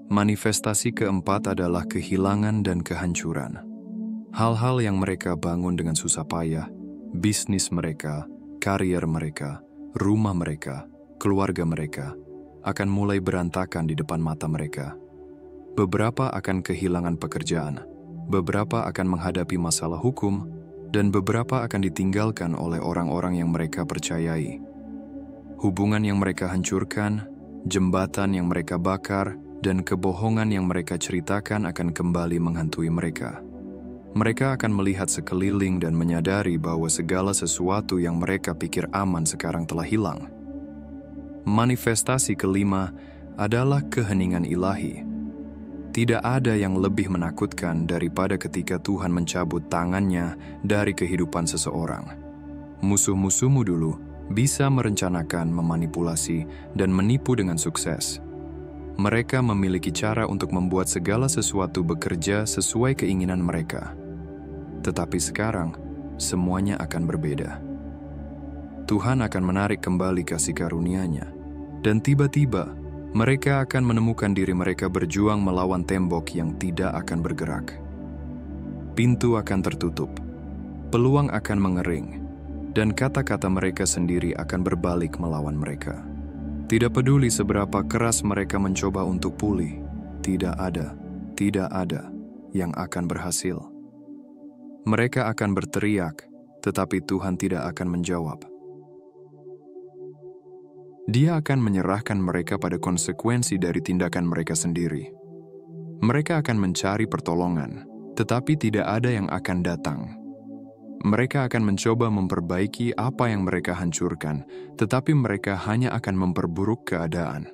Manifestasi keempat adalah kehilangan dan kehancuran. Hal-hal yang mereka bangun dengan susah payah, bisnis mereka, karier mereka, rumah mereka, keluarga mereka, akan mulai berantakan di depan mata mereka. Beberapa akan kehilangan pekerjaan, beberapa akan menghadapi masalah hukum, dan beberapa akan ditinggalkan oleh orang-orang yang mereka percayai. Hubungan yang mereka hancurkan, jembatan yang mereka bakar, dan kebohongan yang mereka ceritakan akan kembali menghantui mereka. Mereka akan melihat sekeliling dan menyadari bahwa segala sesuatu yang mereka pikir aman sekarang telah hilang. Manifestasi kelima adalah keheningan ilahi. Tidak ada yang lebih menakutkan daripada ketika Tuhan mencabut tangannya dari kehidupan seseorang. Musuh-musuhmu dulu bisa merencanakan, memanipulasi, dan menipu dengan sukses. Mereka memiliki cara untuk membuat segala sesuatu bekerja sesuai keinginan mereka. Tetapi sekarang, semuanya akan berbeda. Tuhan akan menarik kembali kasih karunia-Nya, dan tiba-tiba mereka akan menemukan diri mereka berjuang melawan tembok yang tidak akan bergerak. Pintu akan tertutup, peluang akan mengering, dan kata-kata mereka sendiri akan berbalik melawan mereka. Tidak peduli seberapa keras mereka mencoba untuk pulih, tidak ada yang akan berhasil. Mereka akan berteriak, tetapi Tuhan tidak akan menjawab. Dia akan menyerahkan mereka pada konsekuensi dari tindakan mereka sendiri. Mereka akan mencari pertolongan, tetapi tidak ada yang akan datang. Mereka akan mencoba memperbaiki apa yang mereka hancurkan, tetapi mereka hanya akan memperburuk keadaan.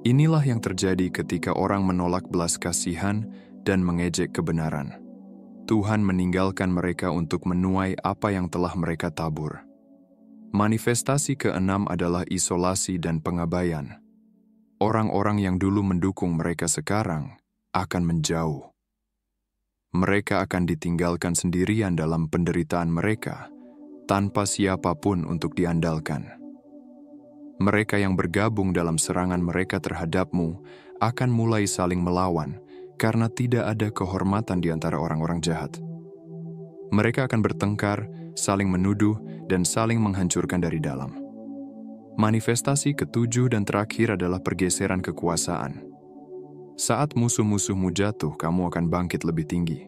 Inilah yang terjadi ketika orang menolak belas kasihan dan mengejek kebenaran. Tuhan meninggalkan mereka untuk menuai apa yang telah mereka tabur. Manifestasi keenam adalah isolasi dan pengabaian. Orang-orang yang dulu mendukung mereka sekarang akan menjauh. Mereka akan ditinggalkan sendirian dalam penderitaan mereka, tanpa siapapun untuk diandalkan. Mereka yang bergabung dalam serangan mereka terhadapmu akan mulai saling melawan karena tidak ada kehormatan di antara orang-orang jahat. Mereka akan bertengkar, saling menuduh, dan saling menghancurkan dari dalam. Manifestasi ketujuh dan terakhir adalah pergeseran kekuasaan. Saat musuh-musuhmu jatuh, kamu akan bangkit lebih tinggi.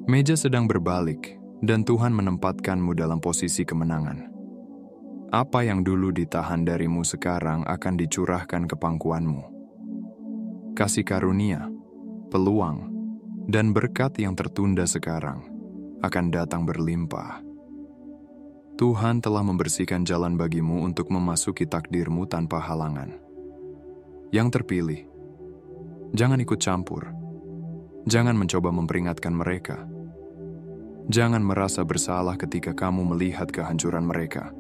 Meja sedang berbalik, dan Tuhan menempatkanmu dalam posisi kemenangan. Apa yang dulu ditahan darimu sekarang akan dicurahkan ke pangkuanmu. Kasih karunia, peluang, dan berkat yang tertunda sekarang akan datang berlimpah. Tuhan telah membersihkan jalan bagimu untuk memasuki takdirmu tanpa halangan. Yang terpilih, jangan ikut campur. Jangan mencoba memperingatkan mereka. Jangan merasa bersalah ketika kamu melihat kehancuran mereka.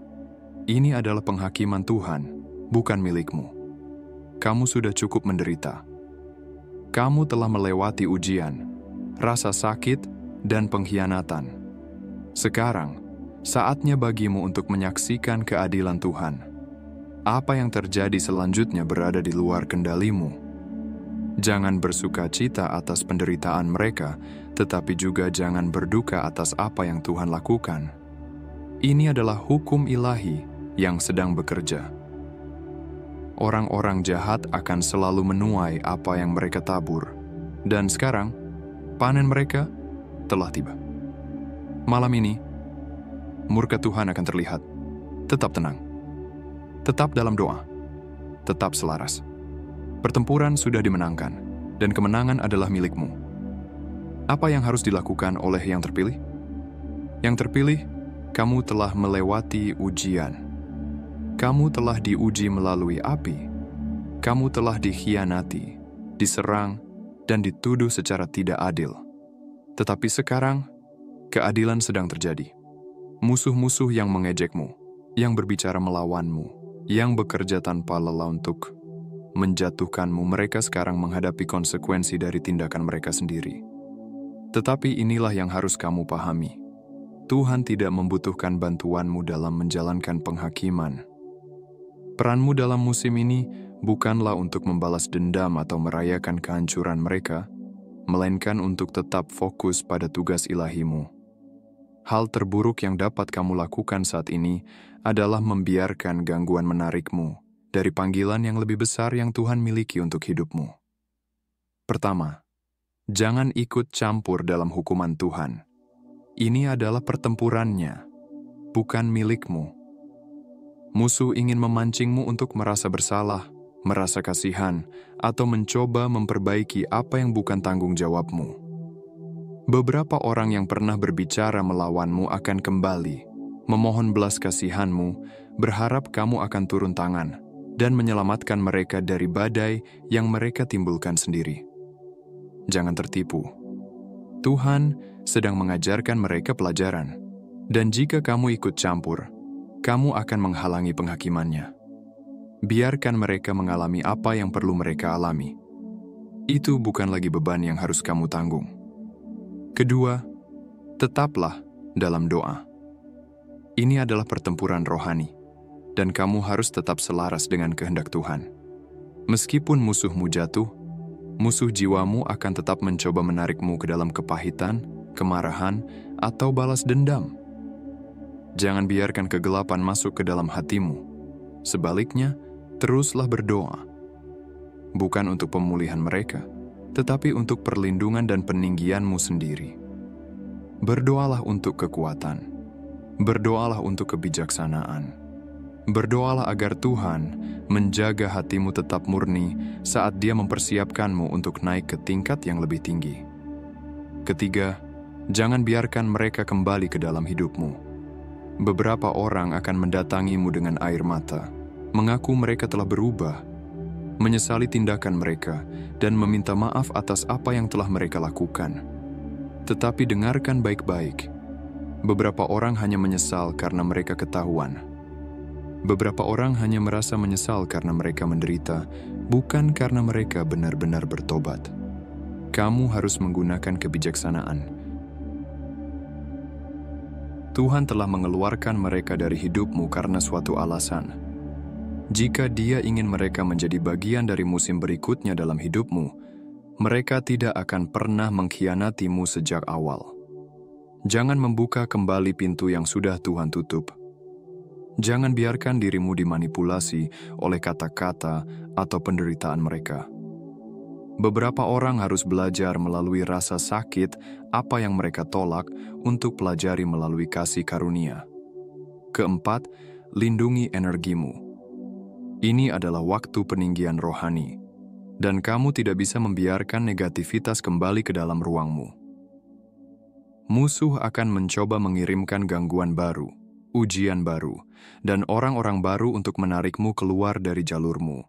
Ini adalah penghakiman Tuhan, bukan milikmu. Kamu sudah cukup menderita. Kamu telah melewati ujian, rasa sakit, dan pengkhianatan. Sekarang, saatnya bagimu untuk menyaksikan keadilan Tuhan. Apa yang terjadi selanjutnya berada di luar kendalimu. Jangan bersuka cita atas penderitaan mereka, tetapi juga jangan berduka atas apa yang Tuhan lakukan. Ini adalah hukum ilahi yang sedang bekerja. Orang-orang jahat akan selalu menuai apa yang mereka tabur. Dan sekarang, panen mereka telah tiba. Malam ini, murka Tuhan akan terlihat. Tetap tenang. Tetap dalam doa. Tetap selaras. Pertempuran sudah dimenangkan, dan kemenangan adalah milikmu. Apa yang harus dilakukan oleh yang terpilih? Yang terpilih, kamu telah melewati ujian. Kamu telah diuji melalui api. Kamu telah dikhianati, diserang, dan dituduh secara tidak adil. Tetapi sekarang, keadilan sedang terjadi. Musuh-musuh yang mengejekmu, yang berbicara melawanmu, yang bekerja tanpa lelah untuk menjatuhkanmu, mereka sekarang menghadapi konsekuensi dari tindakan mereka sendiri. Tetapi inilah yang harus kamu pahami. Tuhan tidak membutuhkan bantuanmu dalam menjalankan penghakiman. Peranmu dalam musim ini bukanlah untuk membalas dendam atau merayakan kehancuran mereka, melainkan untuk tetap fokus pada tugas ilahimu. Hal terburuk yang dapat kamu lakukan saat ini adalah membiarkan gangguan menarikmu dari panggilan yang lebih besar yang Tuhan miliki untuk hidupmu. Pertama, jangan ikut campur dalam hukuman Tuhan. Ini adalah pertempurannya, bukan milikmu. Musuh ingin memancingmu untuk merasa bersalah, merasa kasihan, atau mencoba memperbaiki apa yang bukan tanggung jawabmu. Beberapa orang yang pernah berbicara melawanmu akan kembali, memohon belas kasihanmu, berharap kamu akan turun tangan, dan menyelamatkan mereka dari badai yang mereka timbulkan sendiri. Jangan tertipu. Tuhan sedang mengajarkan mereka pelajaran, dan jika kamu ikut campur, kamu akan menghalangi penghakimannya. Biarkan mereka mengalami apa yang perlu mereka alami. Itu bukan lagi beban yang harus kamu tanggung. Kedua, tetaplah dalam doa. Ini adalah pertempuran rohani, dan kamu harus tetap selaras dengan kehendak Tuhan. Meskipun musuhmu jatuh, musuh jiwamu akan tetap mencoba menarikmu ke dalam kepahitan, kemarahan, atau balas dendam. Jangan biarkan kegelapan masuk ke dalam hatimu. Sebaliknya, teruslah berdoa. Bukan untuk pemulihan mereka, tetapi untuk perlindungan dan peninggianmu sendiri. Berdoalah untuk kekuatan. Berdoalah untuk kebijaksanaan. Berdoalah agar Tuhan menjaga hatimu tetap murni saat Dia mempersiapkanmu untuk naik ke tingkat yang lebih tinggi. Ketiga, jangan biarkan mereka kembali ke dalam hidupmu. Beberapa orang akan mendatangimu dengan air mata, mengaku mereka telah berubah, menyesali tindakan mereka, dan meminta maaf atas apa yang telah mereka lakukan. Tetapi dengarkan baik-baik, beberapa orang hanya menyesal karena mereka ketahuan. Beberapa orang hanya merasa menyesal karena mereka menderita, bukan karena mereka benar-benar bertobat. Kamu harus menggunakan kebijaksanaan. Tuhan telah mengeluarkan mereka dari hidupmu karena suatu alasan. Jika Dia ingin mereka menjadi bagian dari musim berikutnya dalam hidupmu, mereka tidak akan pernah mengkhianatimu sejak awal. Jangan membuka kembali pintu yang sudah Tuhan tutup. Jangan biarkan dirimu dimanipulasi oleh kata-kata atau penderitaan mereka. Beberapa orang harus belajar melalui rasa sakit apa yang mereka tolak untuk pelajari melalui kasih karunia. Keempat, lindungi energimu. Ini adalah waktu peninggian rohani, dan kamu tidak bisa membiarkan negativitas kembali ke dalam ruangmu. Musuh akan mencoba mengirimkan gangguan baru, ujian baru, dan orang-orang baru untuk menarikmu keluar dari jalurmu.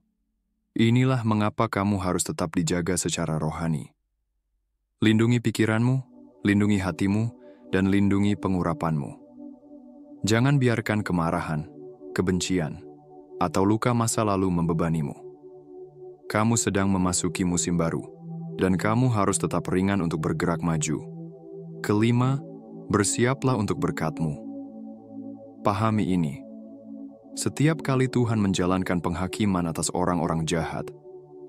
Inilah mengapa kamu harus tetap dijaga secara rohani. Lindungi pikiranmu, lindungi hatimu, dan lindungi pengurapanmu. Jangan biarkan kemarahan, kebencian, atau luka masa lalu membebanimu. Kamu sedang memasuki musim baru, dan kamu harus tetap ringan untuk bergerak maju. Kelima, bersiaplah untuk berkat-Mu. Pahami ini. Setiap kali Tuhan menjalankan penghakiman atas orang-orang jahat,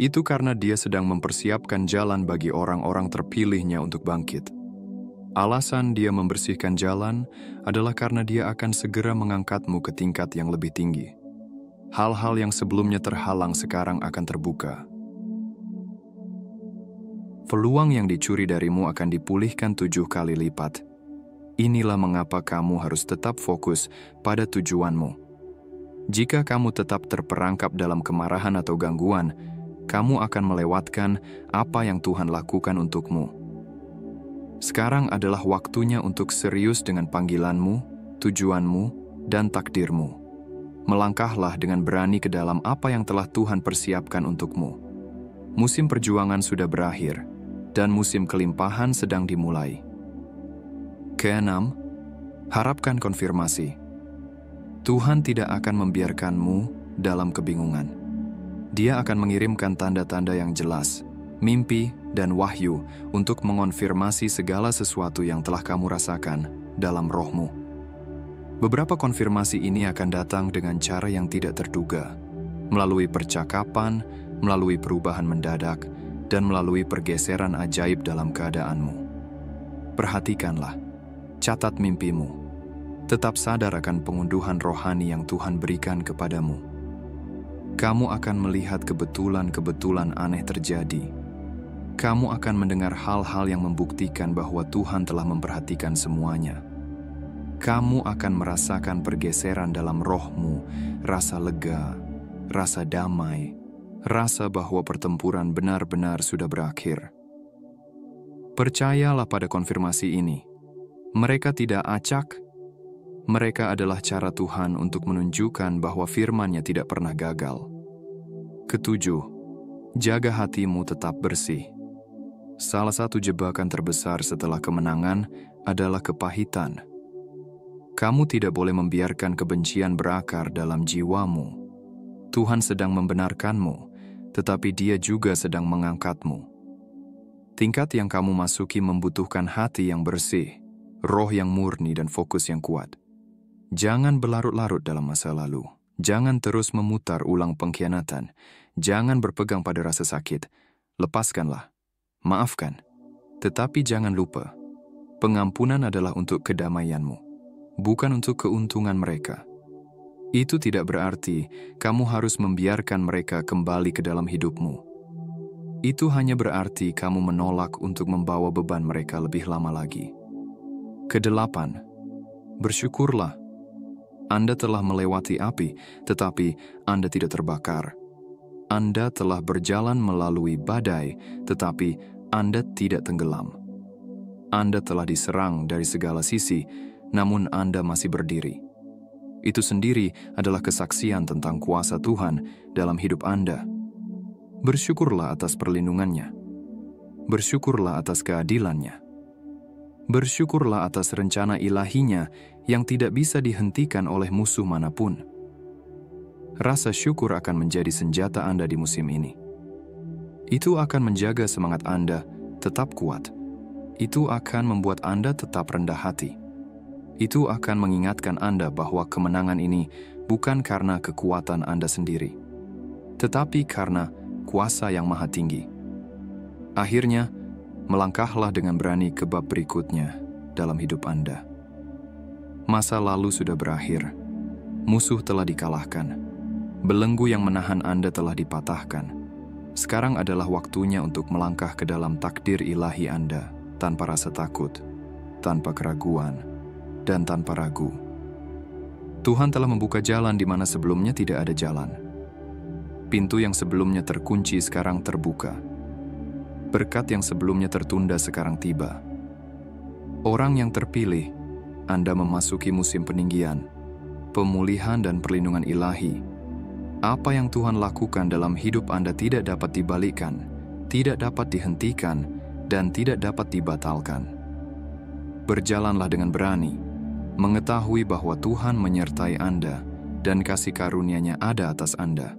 itu karena Dia sedang mempersiapkan jalan bagi orang-orang terpilihnya untuk bangkit. Alasan Dia membersihkan jalan adalah karena Dia akan segera mengangkatmu ke tingkat yang lebih tinggi. Hal-hal yang sebelumnya terhalang sekarang akan terbuka. Peluang yang dicuri darimu akan dipulihkan 7 kali lipat. Inilah mengapa kamu harus tetap fokus pada tujuanmu. Jika kamu tetap terperangkap dalam kemarahan atau gangguan, kamu akan melewatkan apa yang Tuhan lakukan untukmu. Sekarang adalah waktunya untuk serius dengan panggilanmu, tujuanmu, dan takdirmu. Melangkahlah dengan berani ke dalam apa yang telah Tuhan persiapkan untukmu. Musim perjuangan sudah berakhir, dan musim kelimpahan sedang dimulai. Keenam, harapkan konfirmasi. Tuhan tidak akan membiarkanmu dalam kebingungan. Dia akan mengirimkan tanda-tanda yang jelas, mimpi, dan wahyu untuk mengonfirmasi segala sesuatu yang telah kamu rasakan dalam rohmu. Beberapa konfirmasi ini akan datang dengan cara yang tidak terduga, melalui percakapan, melalui perubahan mendadak, dan melalui pergeseran ajaib dalam keadaanmu. Perhatikanlah, catat mimpimu. Tetap sadar akan pengunduhan rohani yang Tuhan berikan kepadamu. Kamu akan melihat kebetulan-kebetulan aneh terjadi. Kamu akan mendengar hal-hal yang membuktikan bahwa Tuhan telah memperhatikan semuanya. Kamu akan merasakan pergeseran dalam rohmu, rasa lega, rasa damai, rasa bahwa pertempuran benar-benar sudah berakhir. Percayalah pada konfirmasi ini. Mereka tidak acak. Mereka adalah cara Tuhan untuk menunjukkan bahwa firman-Nya tidak pernah gagal. Ketujuh, jaga hatimu tetap bersih. Salah satu jebakan terbesar setelah kemenangan adalah kepahitan. Kamu tidak boleh membiarkan kebencian berakar dalam jiwamu. Tuhan sedang membenarkanmu, tetapi Dia juga sedang mengangkatmu. Tingkat yang kamu masuki membutuhkan hati yang bersih, roh yang murni, dan fokus yang kuat. Jangan berlarut-larut dalam masa lalu. Jangan terus memutar ulang pengkhianatan. Jangan berpegang pada rasa sakit. Lepaskanlah. Maafkan. Tetapi jangan lupa, pengampunan adalah untuk kedamaianmu, bukan untuk keuntungan mereka. Itu tidak berarti kamu harus membiarkan mereka kembali ke dalam hidupmu. Itu hanya berarti kamu menolak untuk membawa beban mereka lebih lama lagi. Kedelapan, bersyukurlah. Anda telah melewati api, tetapi Anda tidak terbakar. Anda telah berjalan melalui badai, tetapi Anda tidak tenggelam. Anda telah diserang dari segala sisi, namun Anda masih berdiri. Itu sendiri adalah kesaksian tentang kuasa Tuhan dalam hidup Anda. Bersyukurlah atas perlindungannya. Bersyukurlah atas keadilannya. Bersyukurlah atas rencana ilahinya yang tidak bisa dihentikan oleh musuh manapun. Rasa syukur akan menjadi senjata Anda di musim ini. Itu akan menjaga semangat Anda tetap kuat. Itu akan membuat Anda tetap rendah hati. Itu akan mengingatkan Anda bahwa kemenangan ini bukan karena kekuatan Anda sendiri, tetapi karena kuasa yang maha tinggi. Akhirnya, melangkahlah dengan berani ke bab berikutnya dalam hidup Anda. Masa lalu sudah berakhir. Musuh telah dikalahkan. Belenggu yang menahan Anda telah dipatahkan. Sekarang adalah waktunya untuk melangkah ke dalam takdir ilahi Anda tanpa rasa takut, tanpa keraguan, dan tanpa ragu. Tuhan telah membuka jalan di mana sebelumnya tidak ada jalan. Pintu yang sebelumnya terkunci sekarang terbuka. Berkat yang sebelumnya tertunda sekarang tiba. Orang yang terpilih, Anda memasuki musim peninggian, pemulihan dan perlindungan ilahi. Apa yang Tuhan lakukan dalam hidup Anda tidak dapat dibalikkan, tidak dapat dihentikan, dan tidak dapat dibatalkan. Berjalanlah dengan berani, mengetahui bahwa Tuhan menyertai Anda dan kasih karunia-Nya ada atas Anda.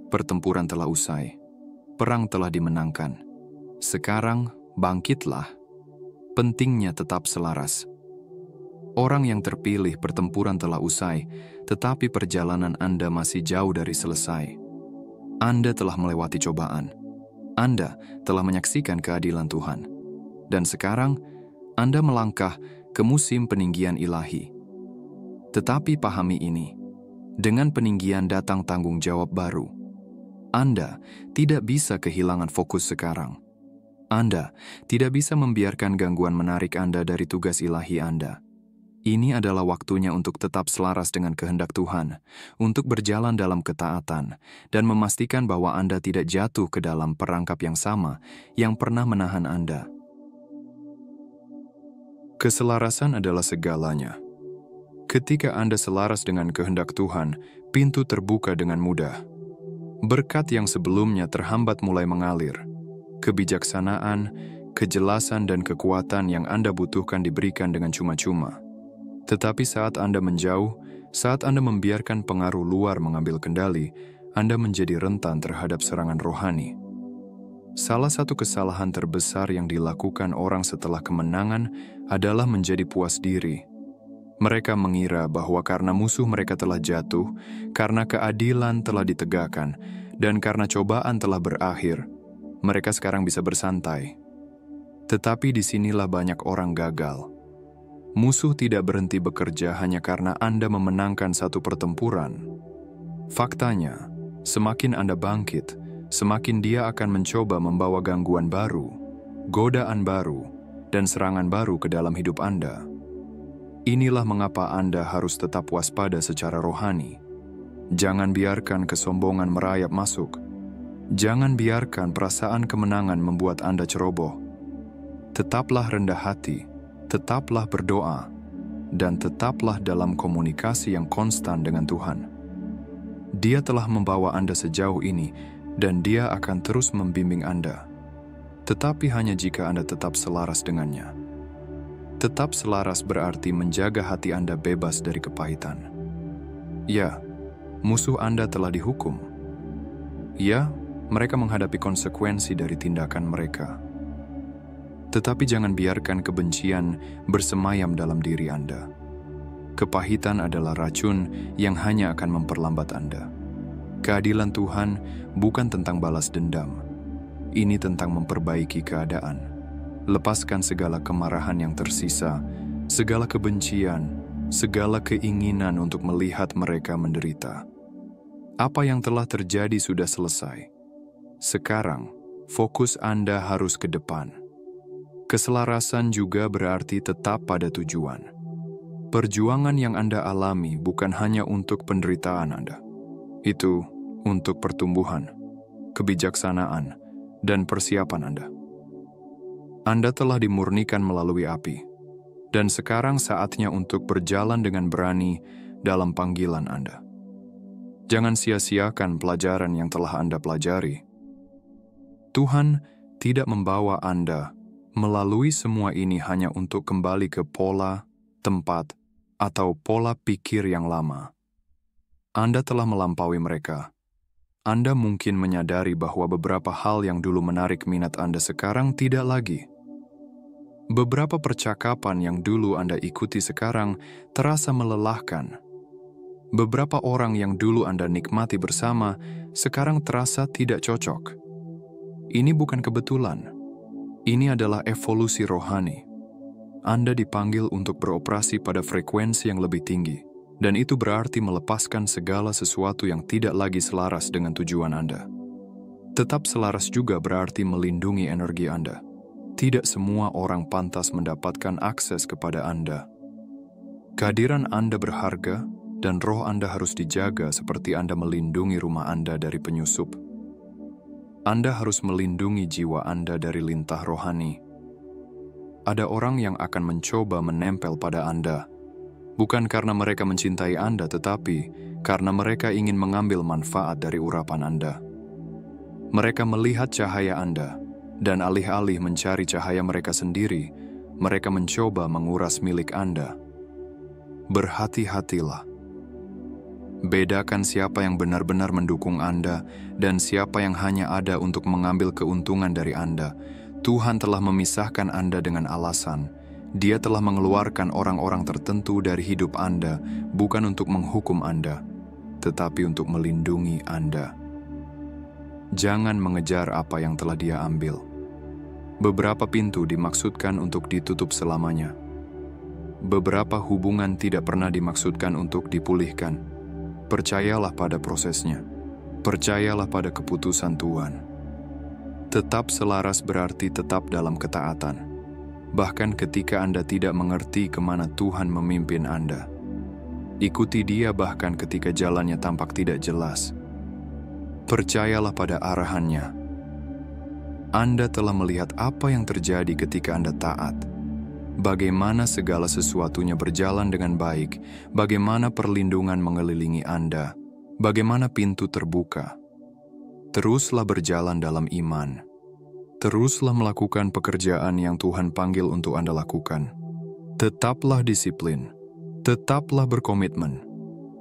Pertempuran telah usai, perang telah dimenangkan. Sekarang bangkitlah, pentingnya tetap selaras. Orang yang terpilih, pertempuran telah usai, tetapi perjalanan Anda masih jauh dari selesai. Anda telah melewati cobaan. Anda telah menyaksikan keadilan Tuhan. Dan sekarang, Anda melangkah ke musim peninggian ilahi. Tetapi pahami ini, dengan peninggian datang tanggung jawab baru. Anda tidak bisa kehilangan fokus sekarang. Anda tidak bisa membiarkan gangguan menarik Anda dari tugas ilahi Anda. Ini adalah waktunya untuk tetap selaras dengan kehendak Tuhan, untuk berjalan dalam ketaatan, dan memastikan bahwa Anda tidak jatuh ke dalam perangkap yang sama yang pernah menahan Anda. Keselarasan adalah segalanya. Ketika Anda selaras dengan kehendak Tuhan, pintu terbuka dengan mudah. Berkat yang sebelumnya terhambat mulai mengalir. Kebijaksanaan, kejelasan, dan kekuatan yang Anda butuhkan diberikan dengan cuma-cuma. Tetapi saat Anda menjauh, saat Anda membiarkan pengaruh luar mengambil kendali, Anda menjadi rentan terhadap serangan rohani. Salah satu kesalahan terbesar yang dilakukan orang setelah kemenangan adalah menjadi puas diri. Mereka mengira bahwa karena musuh mereka telah jatuh, karena keadilan telah ditegakkan, dan karena cobaan telah berakhir, mereka sekarang bisa bersantai. Tetapi disinilah banyak orang gagal. Musuh tidak berhenti bekerja hanya karena Anda memenangkan satu pertempuran. Faktanya, semakin Anda bangkit, semakin dia akan mencoba membawa gangguan baru, godaan baru, dan serangan baru ke dalam hidup Anda. Inilah mengapa Anda harus tetap waspada secara rohani. Jangan biarkan kesombongan merayap masuk. Jangan biarkan perasaan kemenangan membuat Anda ceroboh. Tetaplah rendah hati, tetaplah berdoa, dan tetaplah dalam komunikasi yang konstan dengan Tuhan. Dia telah membawa Anda sejauh ini, dan Dia akan terus membimbing Anda. Tetapi hanya jika Anda tetap selaras dengannya. Tetap selaras berarti menjaga hati Anda bebas dari kepahitan. Ya, musuh Anda telah dihukum. Ya, mereka menghadapi konsekuensi dari tindakan mereka. Tetapi jangan biarkan kebencian bersemayam dalam diri Anda. Kepahitan adalah racun yang hanya akan memperlambat Anda. Keadilan Tuhan bukan tentang balas dendam. Ini tentang memperbaiki keadaan. Lepaskan segala kemarahan yang tersisa, segala kebencian, segala keinginan untuk melihat mereka menderita. Apa yang telah terjadi sudah selesai. Sekarang, fokus Anda harus ke depan. Keselarasan juga berarti tetap pada tujuan. Perjuangan yang Anda alami bukan hanya untuk penderitaan Anda. Itu untuk pertumbuhan, kebijaksanaan, dan persiapan Anda. Anda telah dimurnikan melalui api, dan sekarang saatnya untuk berjalan dengan berani dalam panggilan Anda. Jangan sia-siakan pelajaran yang telah Anda pelajari. Tuhan tidak membawa Anda melalui semua ini hanya untuk kembali ke pola, tempat, atau pola pikir yang lama. Anda telah melampaui mereka. Anda mungkin menyadari bahwa beberapa hal yang dulu menarik minat Anda sekarang tidak lagi. Beberapa percakapan yang dulu Anda ikuti sekarang terasa melelahkan. Beberapa orang yang dulu Anda nikmati bersama sekarang terasa tidak cocok. Ini bukan kebetulan. Ini adalah evolusi rohani. Anda dipanggil untuk beroperasi pada frekuensi yang lebih tinggi, dan itu berarti melepaskan segala sesuatu yang tidak lagi selaras dengan tujuan Anda. Tetap selaras juga berarti melindungi energi Anda. Tidak semua orang pantas mendapatkan akses kepada Anda. Kehadiran Anda berharga, dan roh Anda harus dijaga seperti Anda melindungi rumah Anda dari penyusup. Anda harus melindungi jiwa Anda dari lintah rohani. Ada orang yang akan mencoba menempel pada Anda, bukan karena mereka mencintai Anda, tetapi karena mereka ingin mengambil manfaat dari urapan Anda. Mereka melihat cahaya Anda, dan alih-alih mencari cahaya mereka sendiri, mereka mencoba menguras milik Anda. Berhati-hatilah. Bedakan siapa yang benar-benar mendukung Anda dan siapa yang hanya ada untuk mengambil keuntungan dari Anda. Tuhan telah memisahkan Anda dengan alasan. Dia telah mengeluarkan orang-orang tertentu dari hidup Anda, bukan untuk menghukum Anda, tetapi untuk melindungi Anda. Jangan mengejar apa yang telah Dia ambil. Beberapa pintu dimaksudkan untuk ditutup selamanya. Beberapa hubungan tidak pernah dimaksudkan untuk dipulihkan. Percayalah pada prosesnya. Percayalah pada keputusan Tuhan. Tetap selaras berarti tetap dalam ketaatan. Bahkan ketika Anda tidak mengerti kemana Tuhan memimpin Anda. Ikuti Dia bahkan ketika jalannya tampak tidak jelas. Percayalah pada arahannya. Anda telah melihat apa yang terjadi ketika Anda taat. Bagaimana segala sesuatunya berjalan dengan baik, bagaimana perlindungan mengelilingi Anda, bagaimana pintu terbuka. Teruslah berjalan dalam iman. Teruslah melakukan pekerjaan yang Tuhan panggil untuk Anda lakukan. Tetaplah disiplin, tetaplah berkomitmen,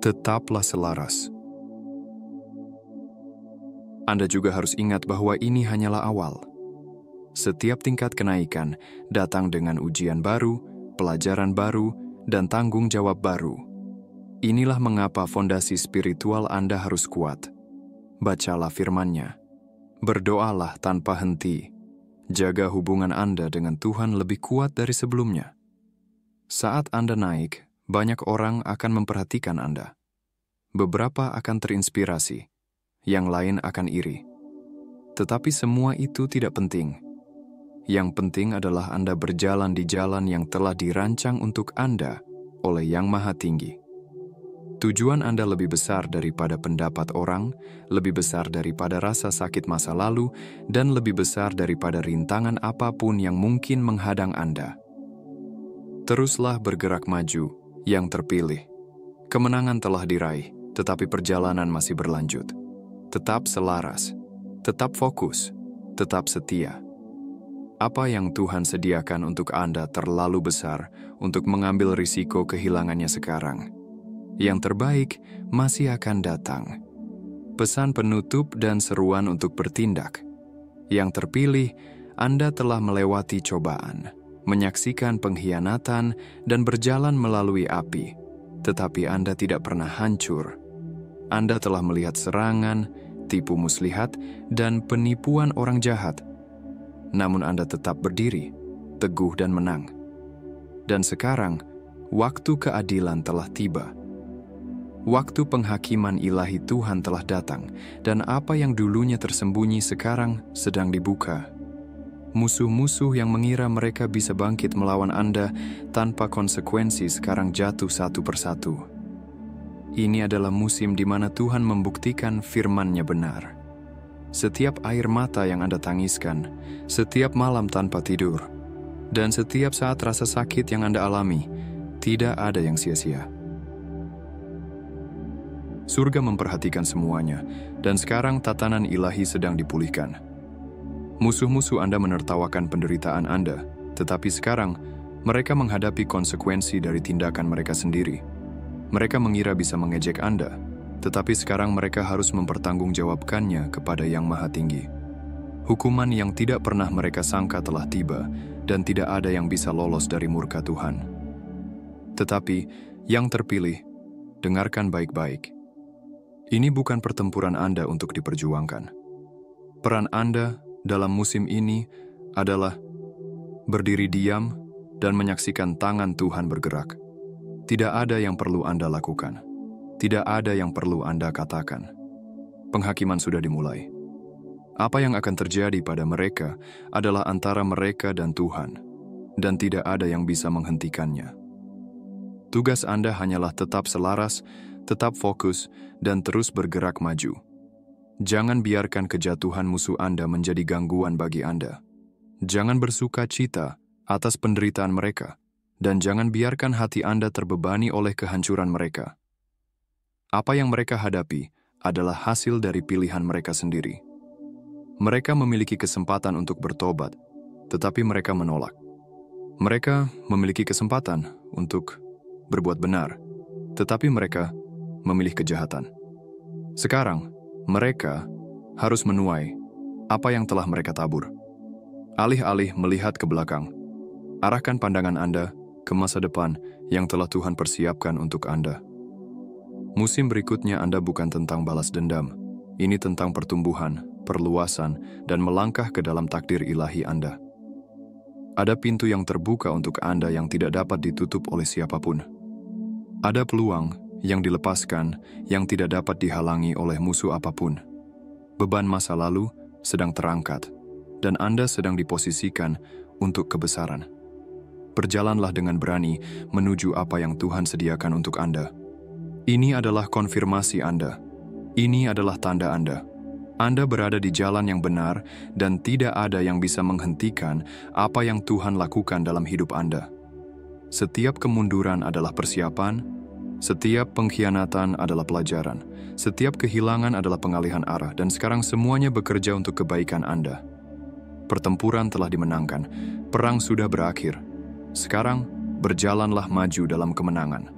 tetaplah selaras. Anda juga harus ingat bahwa ini hanyalah awal. Setiap tingkat kenaikan datang dengan ujian baru, pelajaran baru, dan tanggung jawab baru. Inilah mengapa fondasi spiritual Anda harus kuat. Bacalah firman-Nya. Berdoalah tanpa henti. Jaga hubungan Anda dengan Tuhan lebih kuat dari sebelumnya. Saat Anda naik, banyak orang akan memperhatikan Anda. Beberapa akan terinspirasi. Yang lain akan iri. Tetapi semua itu tidak penting. Yang penting adalah Anda berjalan di jalan yang telah dirancang untuk Anda oleh Yang Maha Tinggi. Tujuan Anda lebih besar daripada pendapat orang, lebih besar daripada rasa sakit masa lalu, dan lebih besar daripada rintangan apapun yang mungkin menghadang Anda. Teruslah bergerak maju, yang terpilih. Kemenangan telah diraih, tetapi perjalanan masih berlanjut. Tetap selaras, tetap fokus, tetap setia. Apa yang Tuhan sediakan untuk Anda terlalu besar untuk mengambil risiko kehilangannya sekarang. Yang terbaik masih akan datang. Pesan penutup dan seruan untuk bertindak. Yang terpilih, Anda telah melewati cobaan, menyaksikan pengkhianatan, dan berjalan melalui api. Tetapi Anda tidak pernah hancur. Anda telah melihat serangan, tipu muslihat, dan penipuan orang jahat. Namun Anda tetap berdiri, teguh dan menang. Dan sekarang, waktu keadilan telah tiba. Waktu penghakiman ilahi Tuhan telah datang, dan apa yang dulunya tersembunyi sekarang sedang dibuka. Musuh-musuh yang mengira mereka bisa bangkit melawan Anda tanpa konsekuensi sekarang jatuh satu persatu. Ini adalah musim di mana Tuhan membuktikan firman-Nya benar. Setiap air mata yang Anda tangiskan, setiap malam tanpa tidur, dan setiap saat rasa sakit yang Anda alami, tidak ada yang sia-sia. Surga memperhatikan semuanya, dan sekarang tatanan ilahi sedang dipulihkan. Musuh-musuh Anda menertawakan penderitaan Anda, tetapi sekarang mereka menghadapi konsekuensi dari tindakan mereka sendiri. Mereka mengira bisa mengejek Anda, tetapi sekarang mereka harus mempertanggungjawabkannya kepada Yang Maha Tinggi. Hukuman yang tidak pernah mereka sangka telah tiba, dan tidak ada yang bisa lolos dari murka Tuhan. Tetapi, yang terpilih, dengarkan baik-baik. Ini bukan pertempuran Anda untuk diperjuangkan. Peran Anda dalam musim ini adalah berdiri diam dan menyaksikan tangan Tuhan bergerak. Tidak ada yang perlu Anda lakukan. Tidak ada yang perlu Anda katakan. Penghakiman sudah dimulai. Apa yang akan terjadi pada mereka adalah antara mereka dan Tuhan, dan tidak ada yang bisa menghentikannya. Tugas Anda hanyalah tetap selaras, tetap fokus, dan terus bergerak maju. Jangan biarkan kejatuhan musuh Anda menjadi gangguan bagi Anda. Jangan bersuka cita atas penderitaan mereka, dan jangan biarkan hati Anda terbebani oleh kehancuran mereka. Apa yang mereka hadapi adalah hasil dari pilihan mereka sendiri. Mereka memiliki kesempatan untuk bertobat, tetapi mereka menolak. Mereka memiliki kesempatan untuk berbuat benar, tetapi mereka memilih kejahatan. Sekarang, mereka harus menuai apa yang telah mereka tabur. Alih-alih melihat ke belakang, arahkan pandangan Anda ke masa depan yang telah Tuhan persiapkan untuk Anda. Musim berikutnya Anda bukan tentang balas dendam. Ini tentang pertumbuhan, perluasan, dan melangkah ke dalam takdir ilahi Anda. Ada pintu yang terbuka untuk Anda yang tidak dapat ditutup oleh siapapun. Ada peluang yang dilepaskan, yang tidak dapat dihalangi oleh musuh apapun. Beban masa lalu sedang terangkat, dan Anda sedang diposisikan untuk kebesaran. Berjalanlah dengan berani menuju apa yang Tuhan sediakan untuk Anda. Ini adalah konfirmasi Anda. Ini adalah tanda Anda. Anda berada di jalan yang benar, dan tidak ada yang bisa menghentikan apa yang Tuhan lakukan dalam hidup Anda. Setiap kemunduran adalah persiapan, setiap pengkhianatan adalah pelajaran, setiap kehilangan adalah pengalihan arah, dan sekarang semuanya bekerja untuk kebaikan Anda. Pertempuran telah dimenangkan, perang sudah berakhir. Sekarang, berjalanlah maju dalam kemenangan.